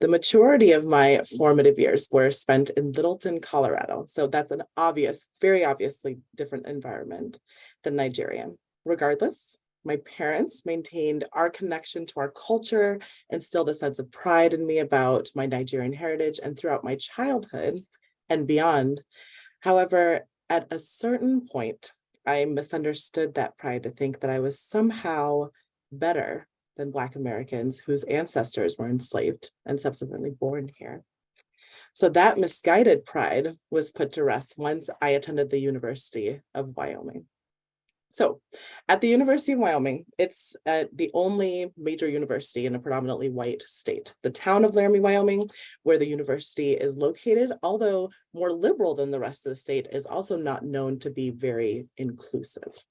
E: The majority of my formative years were spent in Littleton, Colorado. So that's an obvious, very obviously different environment than Nigeria. Regardless, my parents maintained our connection to our culture, instilled a sense of pride in me about my Nigerian heritage and throughout my childhood and beyond. However, at a certain point, I misunderstood that pride to think that I was somehow better than Black Americans whose ancestors were enslaved and subsequently born here. So that misguided pride was put to rest once I attended the University of Wyoming. So at the University of Wyoming, it's the only major university in a predominantly white state. The town of Laramie, Wyoming, where the university is located, although more liberal than the rest of the state, is also not known to be very inclusive.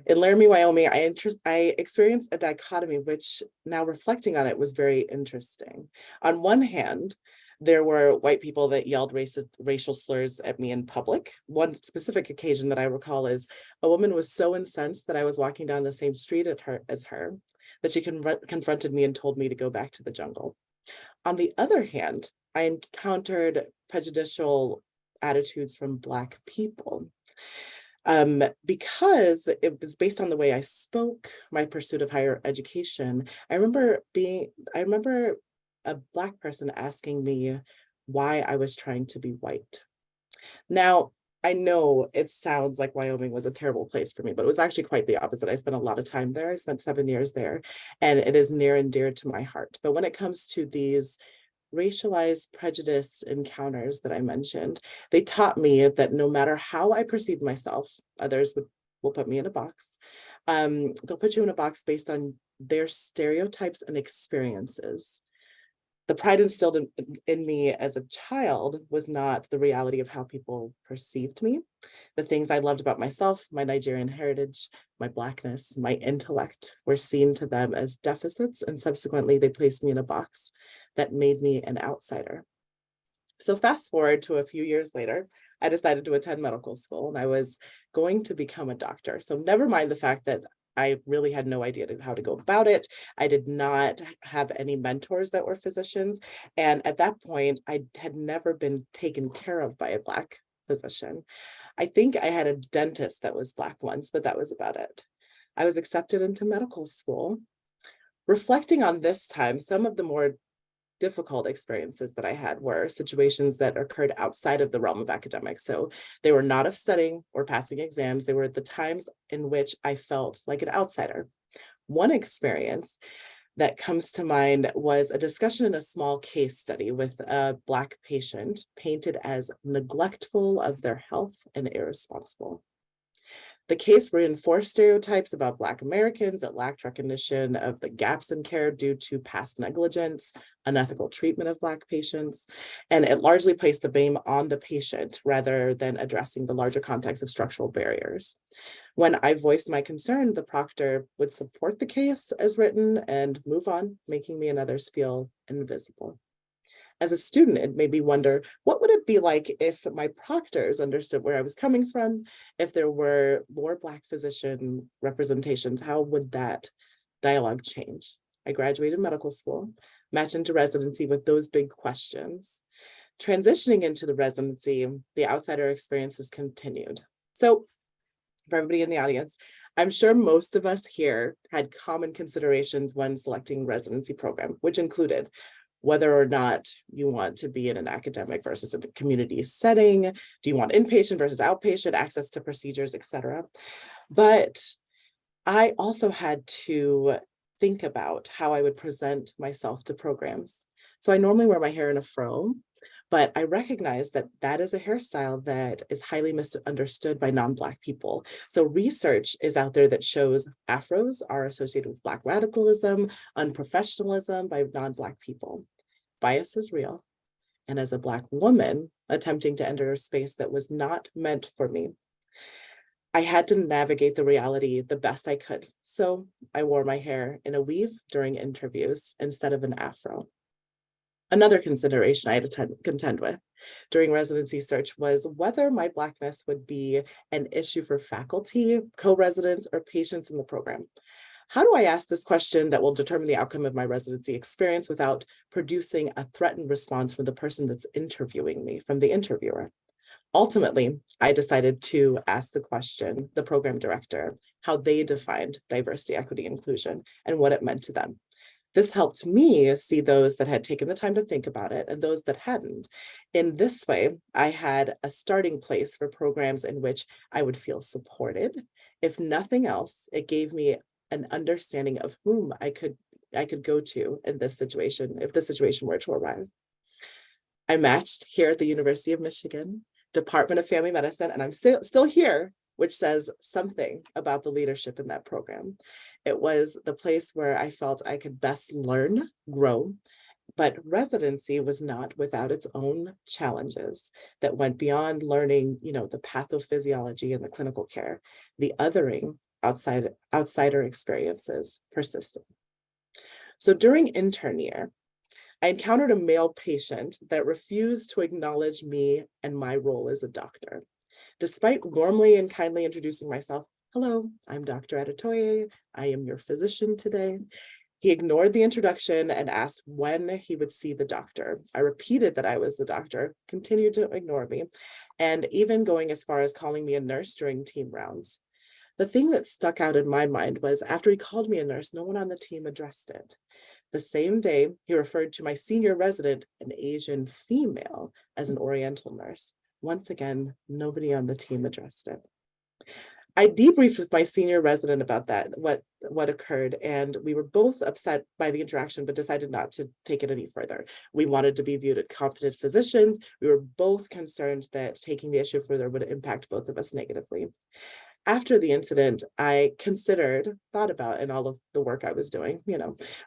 E: In Laramie, Wyoming, I experienced a dichotomy, which now reflecting on it was very interesting. On one hand, there were white people that yelled racial slurs at me in public. One specific occasion that I recall is a woman was so incensed that I was walking down the same street as her that she confronted me and told me to go back to the jungle. On the other hand, I encountered prejudicial attitudes from Black people. Because it was based on the way I spoke, my pursuit of higher education. I remember a Black person asking me why I was trying to be white. Now, I know it sounds like Wyoming was a terrible place for me, but it was actually quite the opposite. I spent a lot of time there. I spent 7 years there, and it is near and dear to my heart. But when it comes to these racialized, prejudiced encounters that I mentioned, they taught me that no matter how I perceive myself, others will put me in a box. They'll put you in a box based on their stereotypes and experiences. The pride instilled in me as a child was not the reality of how people perceived me. The things I loved about myself, my Nigerian heritage, my Blackness, my intellect were seen to them as deficits, and subsequently they placed me in a box that made me an outsider. So fast forward to a few years later, I decided to attend medical school and I was going to become a doctor. So never mind the fact that I really had no idea how to go about it. I did not have any mentors that were physicians. And at that point, I had never been taken care of by a Black physician. I think I had a dentist that was Black once, but that was about it. I was accepted into medical school. Reflecting on this time, some of the more difficult experiences that I had were situations that occurred outside of the realm of academics. So they were not of studying or passing exams. They were the times in which I felt like an outsider. One experience that comes to mind was a discussion in a small case study with a Black patient painted as neglectful of their health and irresponsible. The case reinforced stereotypes about Black Americans that lacked recognition of the gaps in care due to past negligence, unethical treatment of Black patients, and it largely placed the blame on the patient rather than addressing the larger context of structural barriers. When I voiced my concern, the proctor would support the case as written and move on, making me and others feel invisible. As a student, it made me wonder, what would it be like if my proctors understood where I was coming from? If there were more Black physician representations, how would that dialogue change? I graduated medical school. match into residency with those big questions. Transitioning into the residency, the outsider experiences continued. So for everybody in the audience, I'm sure most of us here had common considerations when selecting residency program, which included whether or not you want to be in an academic versus a community setting, do you want inpatient versus outpatient, access to procedures, etc. But I also had to think about how I would present myself to programs. So I normally wear my hair in a fro, but I recognize that that is a hairstyle that is highly misunderstood by non-Black people. So research is out there that shows afros are associated with Black radicalism, unprofessionalism by non-Black people. Bias is real. And as a Black woman attempting to enter a space that was not meant for me, I had to navigate the reality the best I could. So I wore my hair in a weave during interviews instead of an afro. Another consideration I had to contend with during residency search was whether my Blackness would be an issue for faculty, co-residents, or patients in the program. How do I ask this question that will determine the outcome of my residency experience without producing a threatened response from the person that's interviewing me, from the interviewer? Ultimately, I decided to ask the question, the program director, how they defined diversity, equity, inclusion, and what it meant to them. This helped me see those that had taken the time to think about it and those that hadn't. In this way, I had a starting place for programs in which I would feel supported. If nothing else, it gave me an understanding of whom I could go to in this situation, if the situation were to arrive. I matched here at the University of Michigan, Department of Family Medicine, and I'm still here, which says something about the leadership in that program. It was the place where I felt I could best learn, grow, but residency was not without its own challenges that went beyond learning, the pathophysiology and the clinical care. The othering, outsider experiences persisted. So during intern year, I encountered a male patient that refused to acknowledge me and my role as a doctor. Despite warmly and kindly introducing myself, hello, I'm Dr. Adetoye, I am your physician today. He ignored the introduction and asked when he would see the doctor. I repeated that I was the doctor, continued to ignore me, and even going as far as calling me a nurse during team rounds. The thing that stuck out in my mind was after he called me a nurse, no one on the team addressed it. The same day, he referred to my senior resident, an Asian female, as an Oriental nurse. Once again, nobody on the team addressed it. I debriefed with my senior resident about that, what occurred, and we were both upset by the interaction, but decided not to take it any further. We wanted to be viewed as competent physicians. We were both concerned that taking the issue further would impact both of us negatively. After the incident, I thought about in all of the work I was doing,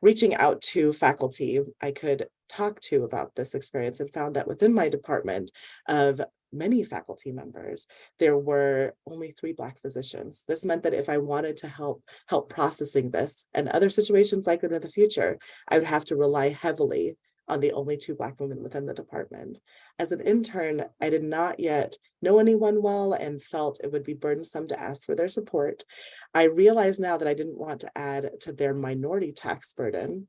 E: reaching out to faculty I could talk to about this experience, and found that within my department of many faculty members, there were only 3 Black physicians. This meant that if I wanted to help processing this and other situations like that in the future, I would have to rely heavily on the only 2 Black women within the department. As an intern, I did not yet know anyone well and felt it would be burdensome to ask for their support. I realize now that I didn't want to add to their minority tax burden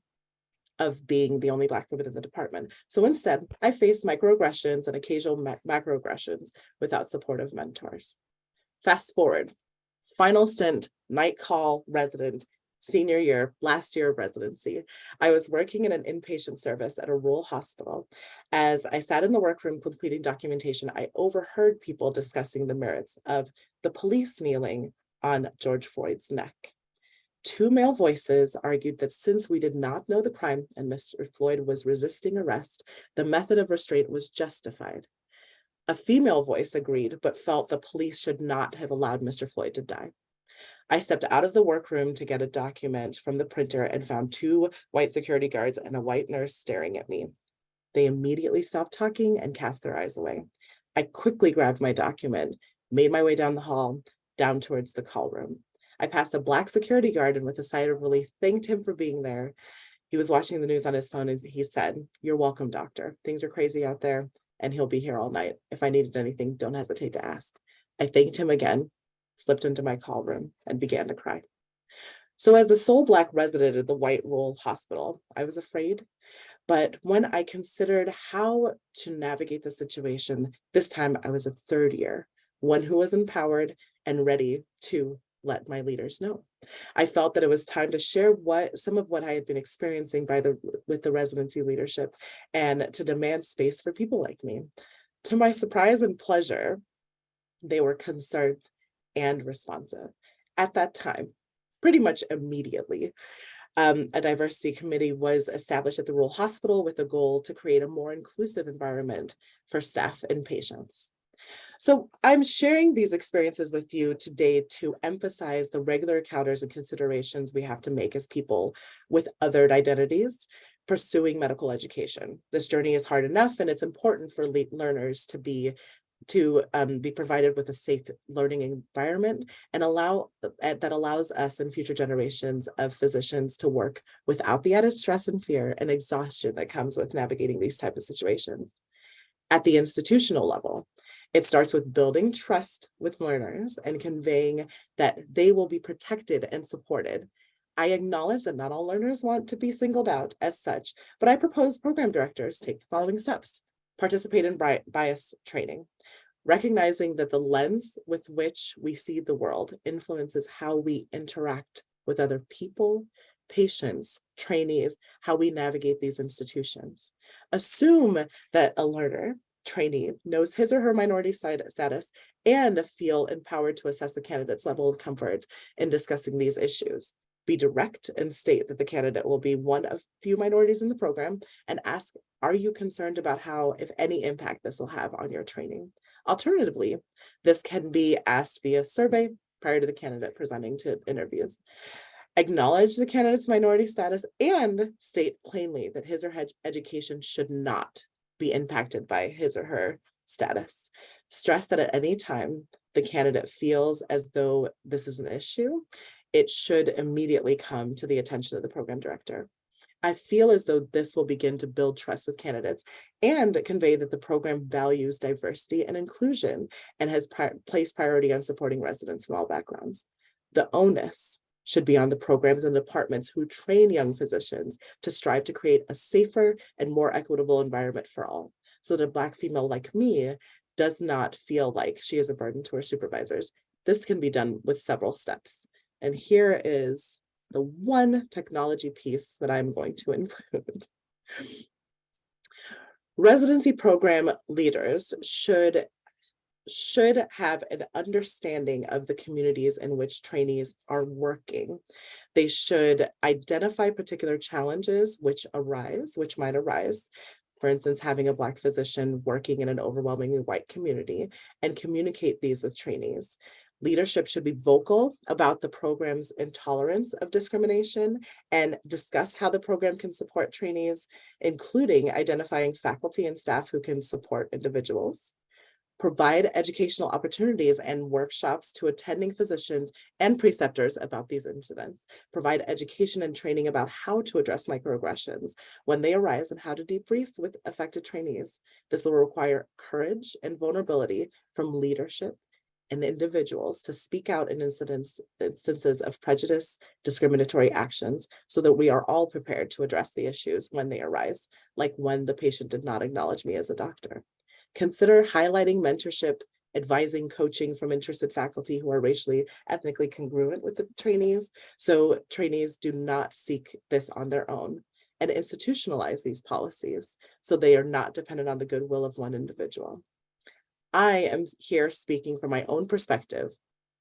E: of being the only Black woman in the department. So instead, I faced microaggressions and occasional macroaggressions without supportive mentors. Fast forward, final stint, night call resident, senior year, last year of residency. I was working in an inpatient service at a rural hospital. As I sat in the workroom completing documentation, I overheard people discussing the merits of the police kneeling on George Floyd's neck. 2 male voices argued that since we did not know the crime and Mr. Floyd was resisting arrest, the method of restraint was justified. A female voice agreed, but felt the police should not have allowed Mr. Floyd to die. I stepped out of the workroom to get a document from the printer and found 2 white security guards and a white nurse staring at me. They immediately stopped talking and cast their eyes away. I quickly grabbed my document, made my way down the hall, down towards the call room. I passed a Black security guard and with a sigh of relief, thanked him for being there. He was watching the news on his phone and he said, "You're welcome, doctor. Things are crazy out there and he'll be here all night. If I needed anything, don't hesitate to ask." I thanked him again, slipped into my call room and began to cry. So as the sole Black resident at the white rural hospital, I was afraid, But when I considered how to navigate the situation, this time I was a third year, one who was empowered and ready to let my leaders know. I felt that it was time to share some of what I had been experiencing with the residency leadership and to demand space for people like me. To my surprise and pleasure, they were concerned and responsive. At that time, pretty much immediately, a diversity committee was established at the Rural Hospital with a goal to create a more inclusive environment for staff and patients. So I'm sharing these experiences with you today to emphasize the regular encounters and considerations we have to make as people with othered identities pursuing medical education. This journey is hard enough, and it's important for learners to be provided with a safe learning environment and that allows us and future generations of physicians to work without the added stress and fear and exhaustion that comes with navigating these type of situations. At the institutional level, it starts with building trust with learners and conveying that they will be protected and supported. I acknowledge that not all learners want to be singled out as such, but I propose program directors take the following steps. Participate in bias training, recognizing that the lens with which we see the world influences how we interact with other people, patients, trainees, how we navigate these institutions. Assume that a learner, trainee, knows his or her minority status and feel empowered to assess the candidate's level of comfort in discussing these issues. Be direct and state that the candidate will be one of few minorities in the program and ask, are you concerned about how, if any impact this will have on your training? Alternatively, this can be asked via survey prior to the candidate presenting to interviews. Acknowledge the candidate's minority status and state plainly that his or her education should not be impacted by his or her status. Stress that at any time the candidate feels as though this is an issue, it should immediately come to the attention of the program director. I feel as though this will begin to build trust with candidates and convey that the program values diversity and inclusion and has placed priority on supporting residents from all backgrounds. The onus should be on the programs and departments who train young physicians to strive to create a safer and more equitable environment for all, so that a Black female like me does not feel like she is a burden to her supervisors. This can be done with several steps. And here is the one technology piece that I'm going to include. Residency program leaders should have an understanding of the communities in which trainees are working. They should identify particular challenges which might arise. For instance, having a Black physician working in an overwhelmingly white community, and communicate these with trainees. Leadership should be vocal about the program's intolerance of discrimination and discuss how the program can support trainees, including identifying faculty and staff who can support individuals. Provide educational opportunities and workshops to attending physicians and preceptors about these incidents. Provide education and training about how to address microaggressions when they arise and how to debrief with affected trainees. This will require courage and vulnerability from leadership and individuals to speak out in instances of prejudice, discriminatory actions, so that we are all prepared to address the issues when they arise, like when the patient did not acknowledge me as a doctor. Consider highlighting mentorship, advising, coaching from interested faculty who are racially, ethnically congruent with the trainees, so trainees do not seek this on their own, and institutionalize these policies so they are not dependent on the goodwill of one individual. I am here speaking from my own perspective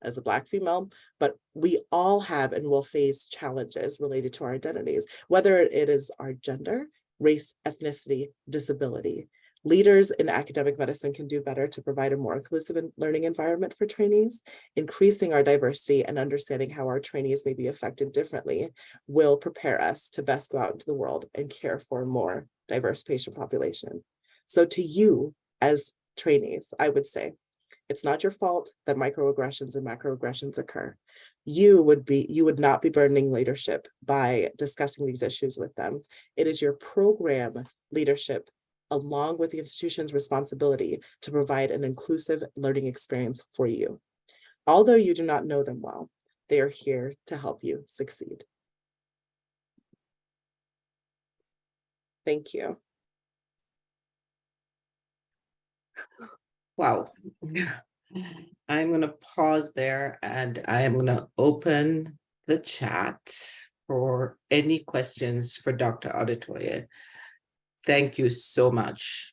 E: as a Black female, but we all have and will face challenges related to our identities, whether it is our gender, race, ethnicity, disability. Leaders in academic medicine can do better to provide a more inclusive learning environment for trainees. Increasing our diversity and understanding how our trainees may be affected differently will prepare us to best go out into the world and care for a more diverse patient population. So to you as trainees, I would say, it's not your fault that microaggressions and macroaggressions occur. You would not be burdening leadership by discussing these issues with them. It is your program leadership, along with the institution's responsibility, to provide an inclusive learning experience for you. Although you do not know them well, they are here to help you succeed. Thank you.
A: Wow. I'm going to pause there and I am going to open the chat for any questions for Dr. Adetoye. Thank you so much.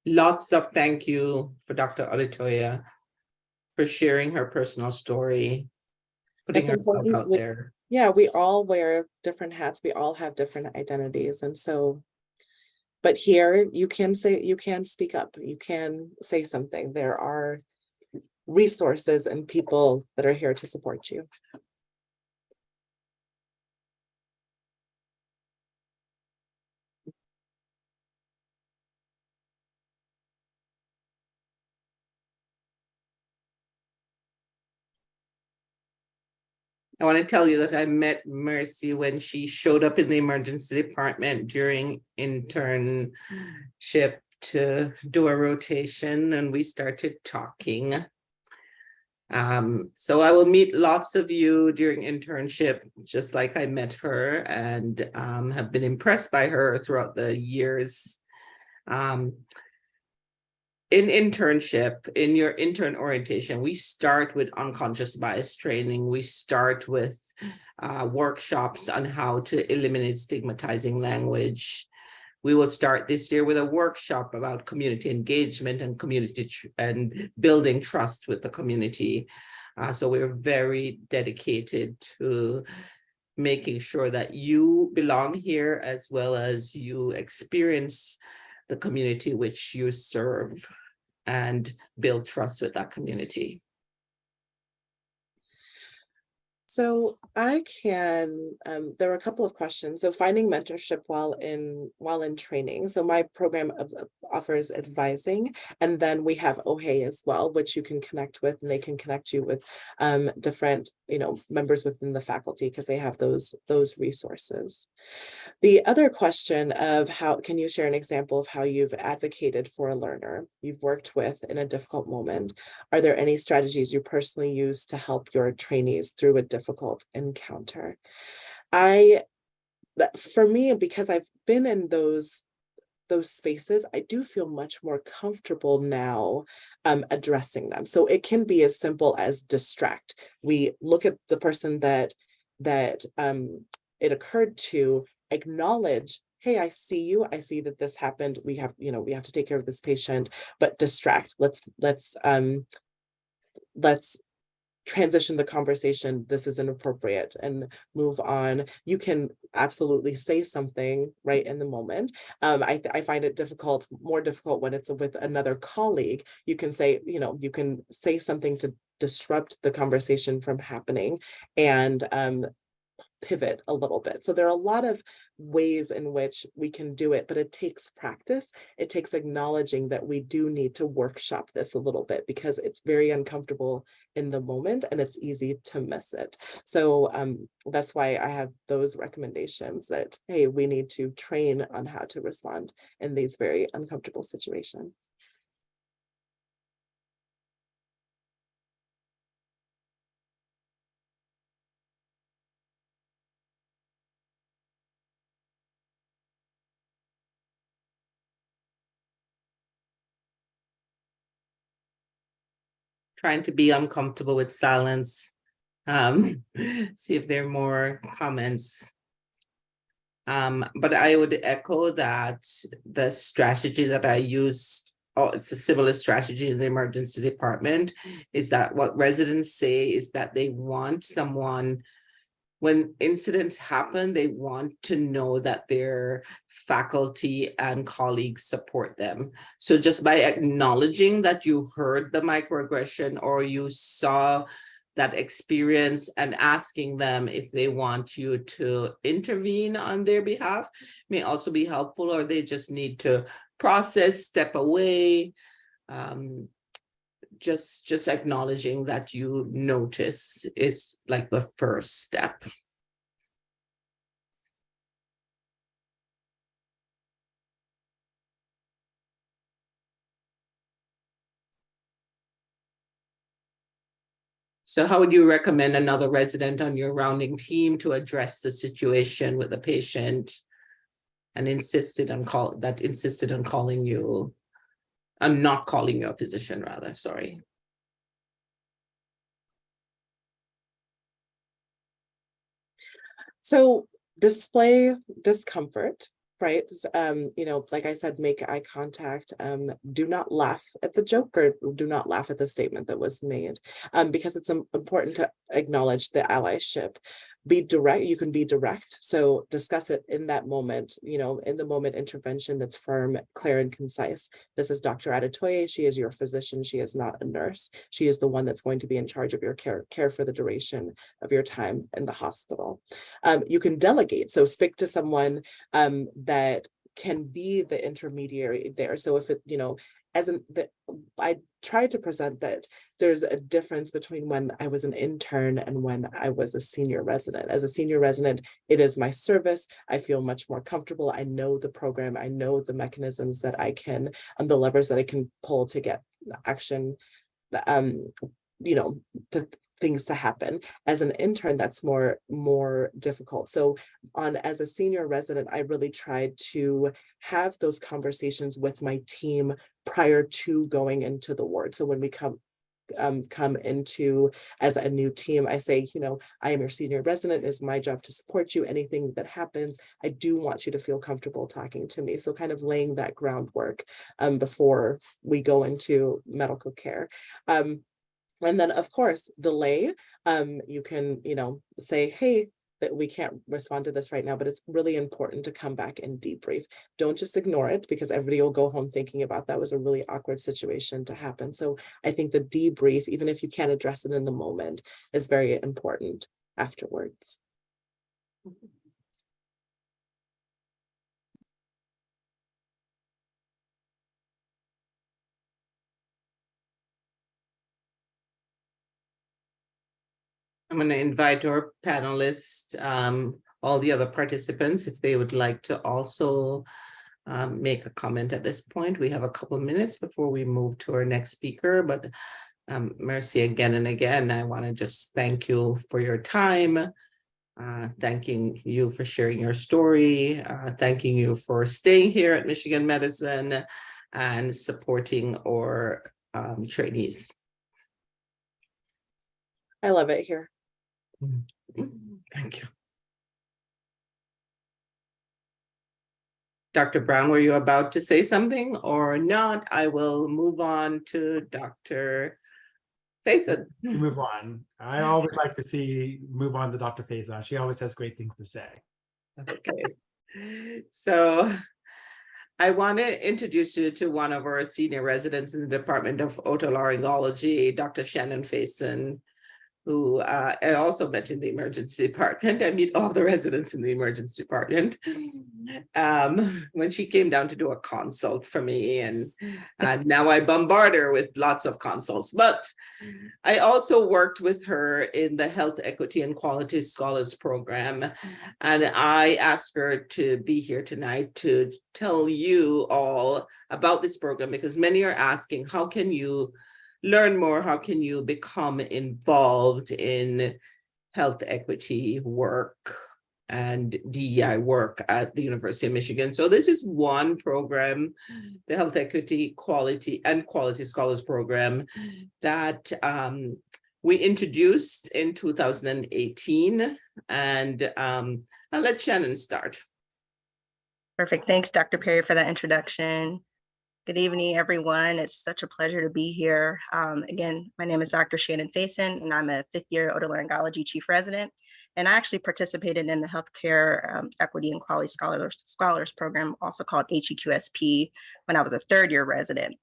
A: Lots of thank you for Dr. Adetoye for sharing her personal story, putting
E: That's
A: herself
E: important.
A: out there.
E: Yeah, we all wear different hats. We all have different identities. And so, but here you can speak up, you can say something. There are resources and people that are here to support you.
A: I want to tell you that I met Mercy when she showed up in the emergency department during internship to do a rotation, and we started talking. So I will meet lots of you during internship, just like I met her, and have been impressed by her throughout the years. In internship, in your intern orientation, we start with unconscious bias training. We start with workshops on how to eliminate stigmatizing language. We will start this year with a workshop about community engagement and and building trust with the community. So we're very dedicated to making sure that you belong here as well as you experience the community which you serve and build trust with that community.
E: So I can, there are a couple of questions. So finding mentorship while in training. So my program offers advising, and then we have OHE as well, which you can connect with, and they can connect you with different, members within the faculty, because they have those resources. The other question of how can you share an example of how you've advocated for a learner you've worked with in a difficult moment? Are there any strategies you personally use to help your trainees through a difficult encounter? For me, because I've been in those spaces, I do feel much more comfortable now addressing them. So it can be as simple as distract. We look at the person that it occurred to, acknowledge, hey, I see you. I see that this happened. We have to take care of this patient, but distract. Let's transition the conversation. This is inappropriate, and move on. You can absolutely say something right in the moment. I find it more difficult when it's with another colleague. You can say, you can say something to disrupt the conversation from happening and pivot a little bit. So there are a lot of ways in which we can do it, but it takes practice. It takes acknowledging that we do need to workshop this a little bit, because it's very uncomfortable in the moment and it's easy to miss it. So that's why I have those recommendations that, hey, we need to train on how to respond in these very uncomfortable situations.
A: Trying to be uncomfortable with silence. See if there are more comments. But I would echo that the strategy that I use, it's a similar strategy in the emergency department, is that what residents say is that they want someone, when incidents happen, they want to know that their faculty and colleagues support them. So just by acknowledging that you heard the microaggression or you saw that experience and asking them if they want you to intervene on their behalf may also be helpful, or they just need to process, step away. Just acknowledging that you notice is like the first step. So how would you recommend another resident on your rounding team to address the situation with the patient and insisted on calling you? I'm not calling you a physician, rather, sorry.
E: So display discomfort, right? Like I said, make eye contact. Do not laugh at the joke or do not laugh at the statement that was made, because it's important to acknowledge the allyship. Be direct. You can be direct. So discuss it in that moment, in the moment intervention that's firm, clear, and concise. This is Dr. Adetoye. She is your physician. She is not a nurse. She is the one that's going to be in charge of your care for the duration of your time in the hospital. You can delegate. So speak to someone that can be the intermediary there. So if it, I tried to present that there's a difference between when I was an intern and when I was a senior resident. As a senior resident, it is my service. I feel much more comfortable. I know the program. I know the mechanisms that I can, the levers that I can pull to get action, to things to happen. As an intern, that's more difficult. So as a senior resident, I really tried to have those conversations with my team prior to going into the ward. So when we come into as a new team, I say, I am your senior resident. It's my job to support you. Anything that happens, I do want you to feel comfortable talking to me. So kind of laying that groundwork before we go into medical care. And then, of course, delay. You can, say, hey, that we can't respond to this right now, but it's really important to come back and debrief. Don't just ignore it, because everybody will go home thinking about that was a really awkward situation to happen. So I think the debrief, even if you can't address it in the moment, is very important afterwards.
A: I'm going to invite our panelists, all the other participants, if they would like to also make a comment at this point. We have a couple of minutes before we move to our next speaker, but Marcia, again and again, I want to just thank you for your time, thanking you for sharing your story, thanking you for staying here at Michigan Medicine and supporting our trainees.
E: I love it here.
A: Thank you. Dr. Brown, were you about to say something or not? I will move on to Dr. Fayson.
D: Move on. I always like to move on to Dr. Fayson. She always has great things to say.
A: Okay. So I want to introduce you to one of our senior residents in the Department of Otolaryngology, Dr. Shannon Fayson, who I also met in the emergency department. I meet all the residents in the emergency department. When she came down to do a consult for me, and now I bombard her with lots of consults. But I also worked with her in the Health Equity and Quality Scholars Program. And I asked her to be here tonight to tell you all about this program, because many are asking, how can you learn more? How can you become involved in health equity work and DEI work at the University of Michigan? So this is one program, the Health Equity, Quality Scholars Program, that we introduced in 2018. And I'll let Shannon start.
F: Perfect. Thanks, Dr. Perry, for that introduction. Good evening, everyone. It's such a pleasure to be here. Again, my name is Dr. Shannon Fayson, and I'm a fifth-year otolaryngology chief resident. And I actually participated in the Healthcare Equity and Quality Scholars Program, also called HEQSP, when I was a third-year resident.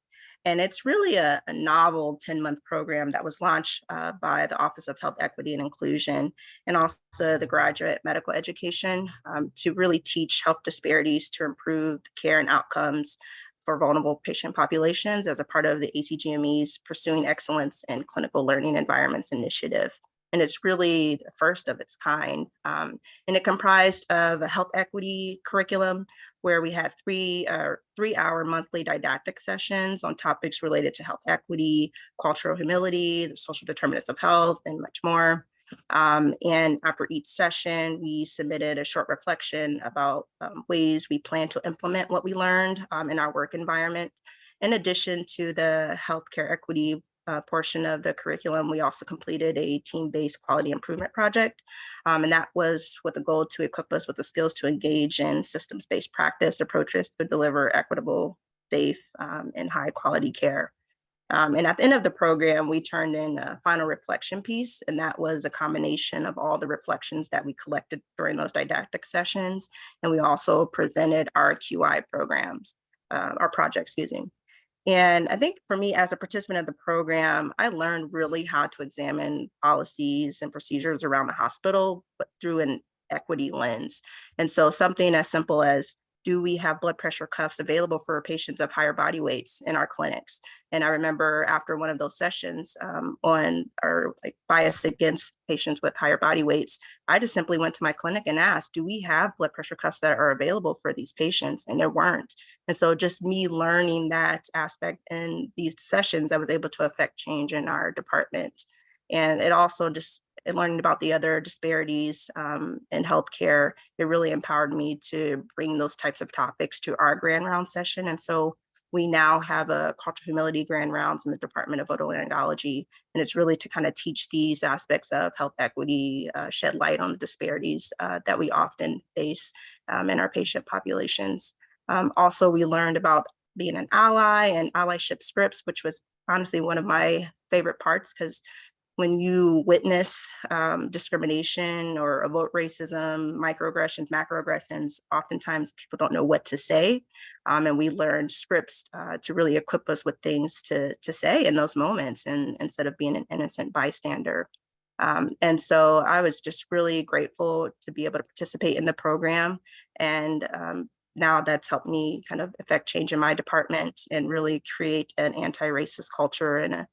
F: And it's really a novel 10-month program that was launched by the Office of Health Equity and Inclusion, and also the Graduate Medical Education, to really teach health disparities to improve the care and outcomes for vulnerable patient populations as a part of the ACGME's Pursuing Excellence in Clinical Learning Environments initiative. And it's really the first of its kind. And it comprised of a health equity curriculum where we had 3-hour monthly didactic sessions on topics related to health equity, cultural humility, the social determinants of health, and much more. And after each session, we submitted a short reflection about ways we plan to implement what we learned in our work environment. In addition to the healthcare equity portion of the curriculum, we also completed a team-based quality improvement project. And that was with the goal to equip us with the skills to engage in systems-based practice approaches to deliver equitable, safe, and high quality care. And at the end of the program, we turned in a final reflection piece, and that was a combination of all the reflections that we collected during those didactic sessions. And we also presented our QI programs, our project, excuse me. And I think for me as a participant of the program, I learned really how to examine policies and procedures around the hospital, but through an equity lens. And so something as simple as, do we have blood pressure cuffs available for patients of higher body weights in our clinics? And I remember after one of those sessions on our bias against patients with higher body weights, I just simply went to my clinic and asked, do we have blood pressure cuffs that are available for these patients? And there weren't. And so just me learning that aspect in these sessions, I was able to affect change in our department. And it also just, learning about the other disparities in healthcare, it really empowered me to bring those types of topics to our grand round session. And so we now have a cultural humility grand rounds in the Department of Otolaryngology. And it's really to kind of teach these aspects of health equity, shed light on the disparities that we often face in our patient populations. Also, we learned about being an ally and allyship scripts, which was honestly one of my favorite parts, because when you witness discrimination or overt racism, microaggressions, macroaggressions, oftentimes people don't know what to say. And we learned scripts to really equip us with things to say in those moments, and instead of being an innocent bystander. And so I was just really grateful to be able to participate in the program. And now that's helped me kind of affect change in my department and really create an anti-racist culture and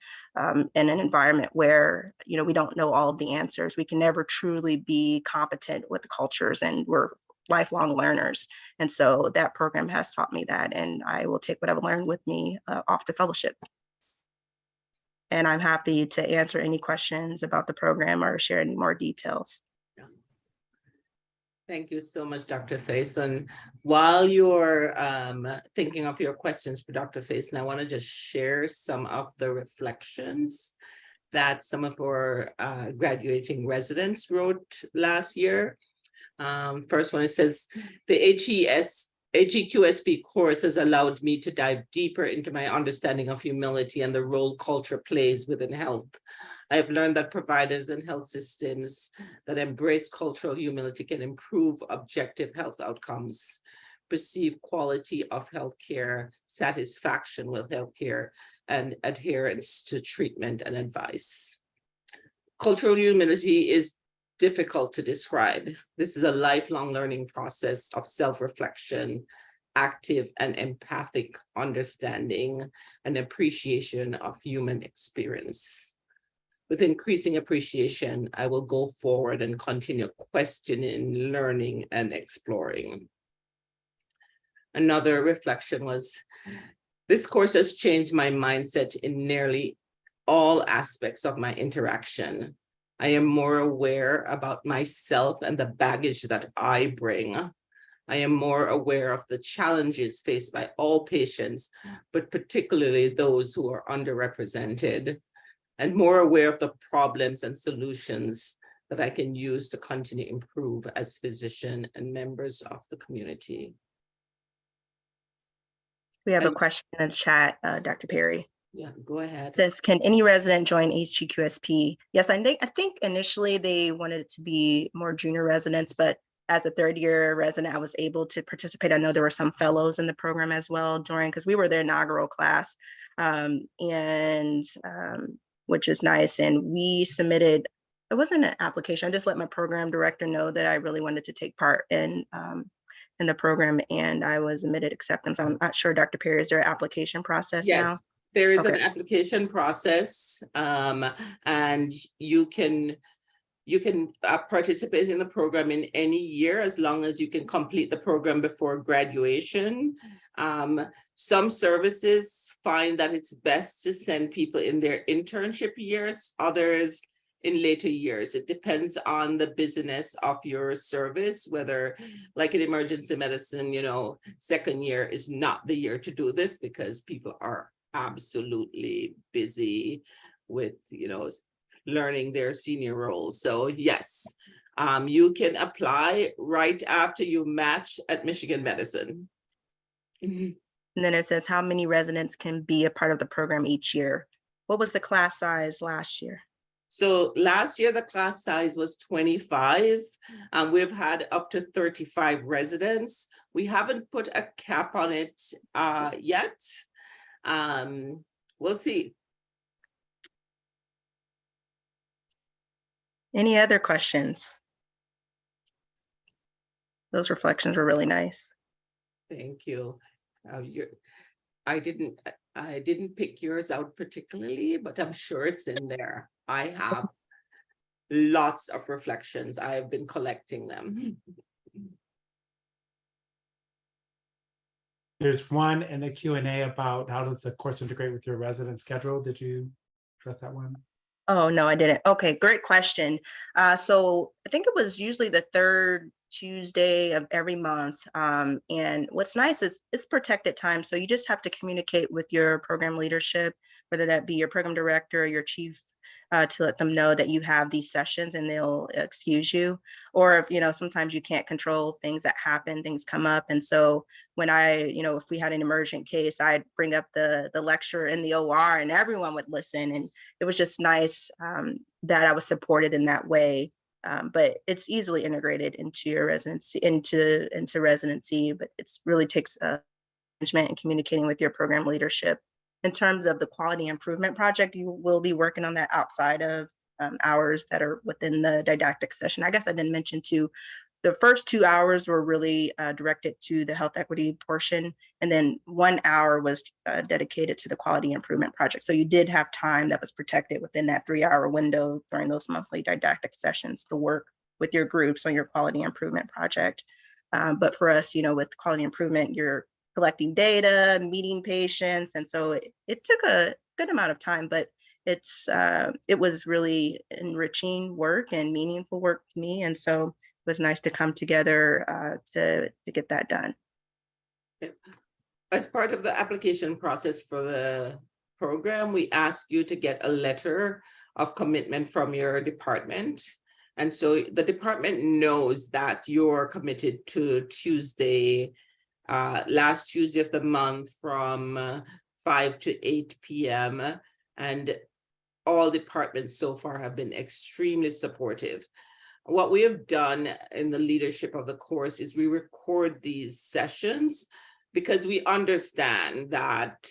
F: in an environment where, you know, we don't know all of the answers. We can never truly be competent with the cultures, and we're lifelong learners. And so that program has taught me that, and I will take what I've learned with me off to fellowship. And I'm happy to answer any questions about the program or share any more details.
A: Thank you so much, Dr. Fayson. While you're thinking of your questions for Dr. Fayson, I want to just share some of the reflections that some of our graduating residents wrote last year. First one, it says, the HEQSP course has allowed me to dive deeper into my understanding of humility and the role culture plays within health. I have learned that providers and health systems that embrace cultural humility can improve objective health outcomes, perceive quality of healthcare, satisfaction with healthcare, and adherence to treatment and advice. Cultural humility is difficult to describe. This is a lifelong learning process of self-reflection, active and empathic understanding, and appreciation of human experience. With increasing appreciation, I will go forward and continue questioning, learning, and exploring. Another reflection was, this course has changed my mindset in nearly all aspects of my interaction. I am more aware about myself and the baggage that I bring. I am more aware of the challenges faced by all patients, but particularly those who are underrepresented, and more aware of the problems and solutions that I can use to continue to improve as physician and members of the community.
F: We have a question in the chat, Dr. Perry.
A: Yeah, go ahead.
F: It says, can any resident join HEQSP? Yes, I think initially they wanted it to be more junior residents, but as a third-year resident, I was able to participate. I know there were some fellows in the program as well because we were their inaugural class, which is nice. And we submitted, it wasn't an application. I just let my program director know that I really wanted to take part in the program, and I was admitted acceptance. I'm not sure, Dr. Perry, is there an application process now?
A: Yes, there is
F: Okay.
A: an application process, and you can You can participate in the program in any year as long as you can complete the program before graduation. Some services find that it's best to send people in their internship years, others in later years. It depends on the business of your service, whether like in emergency medicine, you know, second year is not the year to do this because people are absolutely busy with, you know, learning their senior roles. So yes, you can apply right after you match at Michigan Medicine.
F: And then it says how many residents can be a part of the program each year. What was the class size last year?
A: So last year, the class size was 25. We've had up to 35 residents. We haven't put a cap on it yet. We'll see.
F: Any other questions? Those reflections were really nice.
A: Thank you. I didn't pick yours out particularly, but I'm sure it's in there. I have lots of reflections. I have been collecting them.
D: There's one in the Q&A about how does the course integrate with your resident schedule? Did you address that one?
F: Oh, no, I didn't. Okay, great question. So I think it was usually the third Tuesday of every month. And what's nice is it's protected time. So you just have to communicate with your program leadership, whether that be your program director or your chief, to let them know that you have these sessions and they'll excuse you. Or if, you know, sometimes you can't control things that happen, things come up. And so when if we had an emergent case, I'd bring up the lecture in the OR and everyone would listen. And it was just nice that I was supported in that way. But it's easily integrated into your residency, into residency, but it's really takes management and communicating with your program leadership. In terms of the quality improvement project, you will be working on that outside of hours that are within the didactic session. I guess I didn't mention too, the first 2 hours were really directed to the health equity portion. And then 1 hour was dedicated to the quality improvement project. So you did have time that was protected within that 3-hour window during those monthly didactic sessions to work with your groups on your quality improvement project. But for us, with quality improvement, you're collecting data, meeting patients. And so it took a good amount of time, but it was really enriching work and meaningful work to me. And so it was nice to come together to get that done.
A: As part of the application process for the program, we ask you to get a letter of commitment from your department. And so the department knows that you're committed to Tuesday, last Tuesday of the month from 5 to 8 p.m. And all departments so far have been extremely supportive. What we have done in the leadership of the course is we record these sessions because we understand that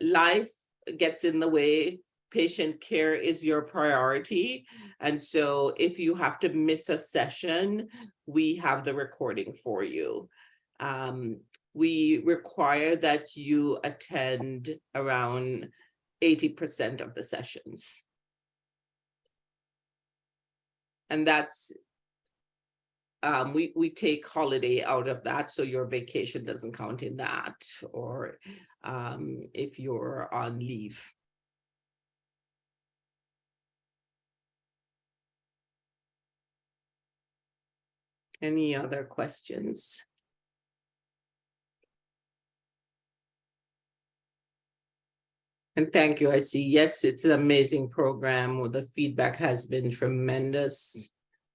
A: life gets in the way. Patient care is your priority. And so if you have to miss a session, we have the recording for you. We require that you attend around 80% of the sessions. And that's, we take holiday out of that, so your vacation doesn't count in that, or if you're on leave. Any other questions? And thank you. I see, yes, it's an amazing program. Well, the feedback has been tremendous.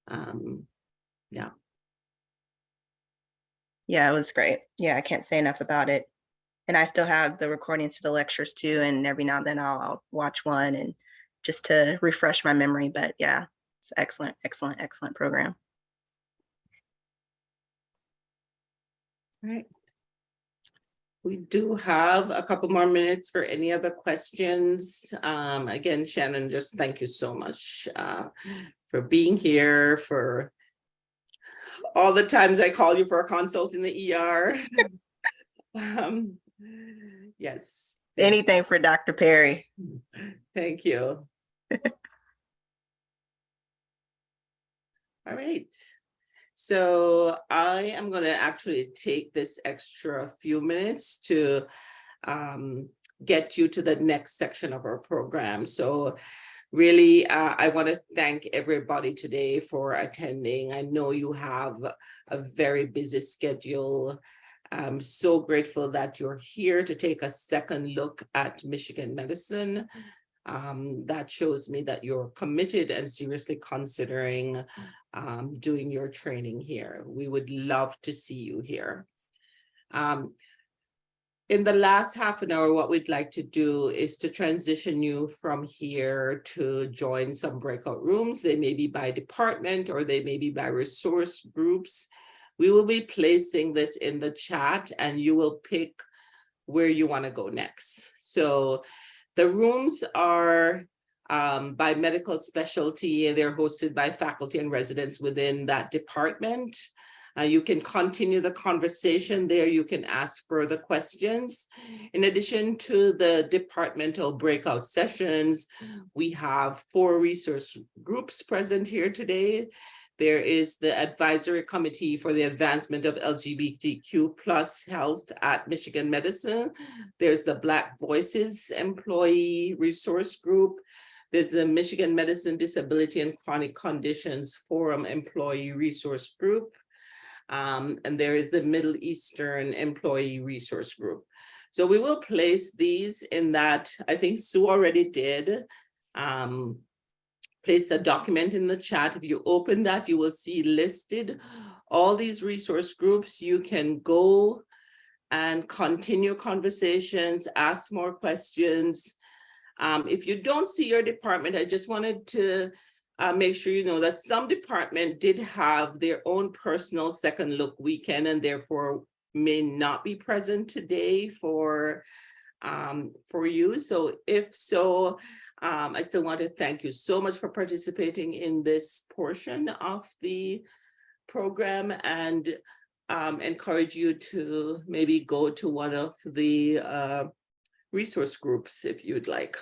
A: Yeah.
F: Yeah, it was great. Yeah, I can't say enough about it. And I still have the recordings to the lectures too. And every now and then I'll watch one and just to refresh my memory. But yeah, it's excellent, excellent, excellent program.
A: All right. We do have a couple more minutes for any other questions. Again, Shannon, just thank you so much for being here, for all the times I call you for a consult in the ER. Yes.
F: Anything for Dr. Perry.
A: Thank you. All right. So I am going to actually take this extra few minutes to get you to the next section of our program. So really, I want to thank everybody today for attending. I know you have a very busy schedule. I'm so grateful that you're here to take a second look at Michigan medicine. That shows me that you're committed and seriously considering doing your training here. We would love to see you here. In the last half an hour, what we'd like to do is to transition you from here to join some breakout rooms. They may be by department or they may be by resource groups. We will be placing this in the chat and you will pick where you want to go next. So the rooms are by medical specialty. They're hosted by faculty and residents within that department. You can continue the conversation there. You can ask further questions. In addition to the departmental breakout sessions, we have 4 resource groups present here today. There is the Advisory Committee for the Advancement of LGBTQ+ Health at Michigan Medicine. There's the Black Voices Employee Resource Group. There's the Michigan Medicine Disability and Chronic Conditions Forum Employee Resource Group. And there is the Middle Eastern Employee Resource Group. So we will place these in that. I think Sue already did. Place the document in the chat. If you open that, you will see listed all these resource groups. You can go and continue conversations, ask more questions. If you don't see your department, I just wanted to make sure you know that some department did have their own personal second look weekend and therefore may not be present today for you. So if so, I still want to thank you so much for participating in this portion of the program and encourage you to maybe go to one of the resource groups if you'd like.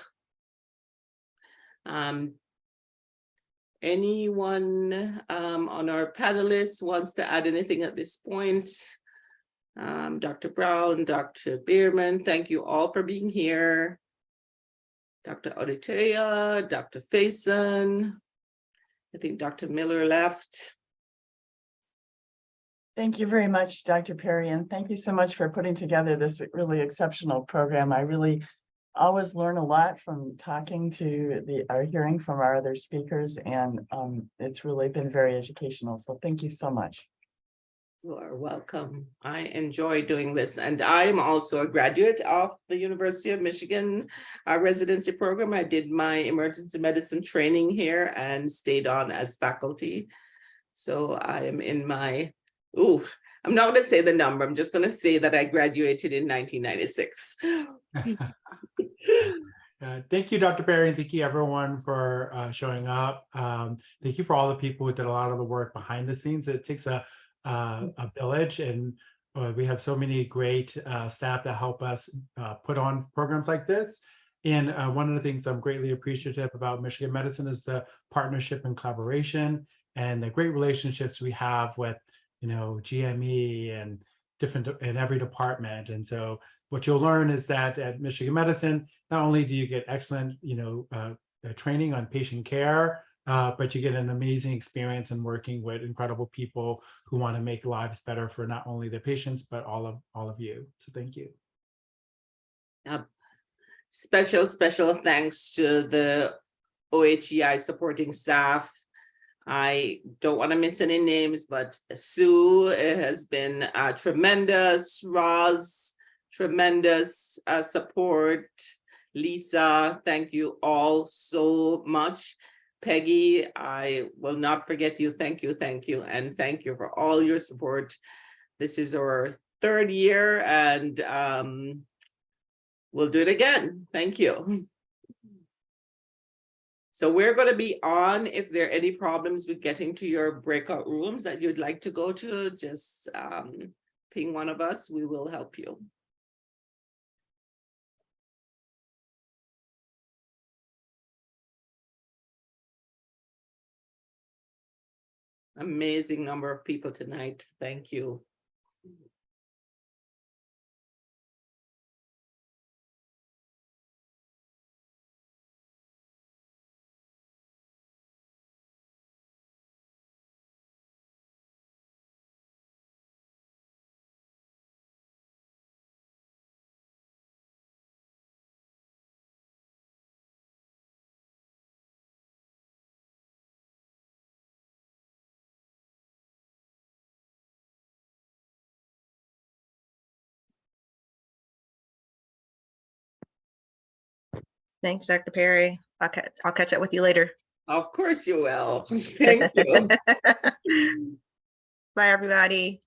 A: Anyone on our panelists wants to add anything at this point? Dr. Brown, Dr. Biermann, thank you all for being here. Dr. Adetoye, Dr. Fayson, I think Dr. Miller left.
B: Thank you very much, Dr. Perry, and thank you so much for putting together this really exceptional program. I really always learn a lot from talking to or hearing from our other speakers, and it's really been very educational. So thank you so much.
A: You are welcome. I enjoy doing this. And I'm also a graduate of the University of Michigan residency program. I did my emergency medicine training here and stayed on as faculty. So I am in my, I'm not going to say the number. I'm just going to say that I graduated in 1996.
D: Thank you, Dr. Perry, and thank you everyone for showing up. Thank you for all the people who did a lot of the work behind the scenes. It takes a village, and we have so many great staff that help us put on programs like this. And one of the things I'm greatly appreciative about Michigan Medicine is the partnership and collaboration and the great relationships we have with, GME and different in every department. And so what you'll learn is that at Michigan Medicine, not only do you get excellent, training on patient care, but you get an amazing experience in working with incredible people who want to make lives better for not only the patients, but all of you. So thank you.
A: Special thanks to the OHEI supporting staff. I don't want to miss any names, but Sue has been tremendous. Roz, tremendous support. Lisa, thank you all so much. Peggy, I will not forget you. Thank you. And thank you for all your support. This is our 3rd year and we'll do it again. Thank you. So we're going to be on. If there are any problems with getting to your breakout rooms that you'd like to go to, just ping one of us. We will help you. Amazing number of people tonight. Thank you.
F: Thanks, Dr. Perry. I'll catch up with you later.
A: Of course you will. Thank you.
F: Bye, everybody.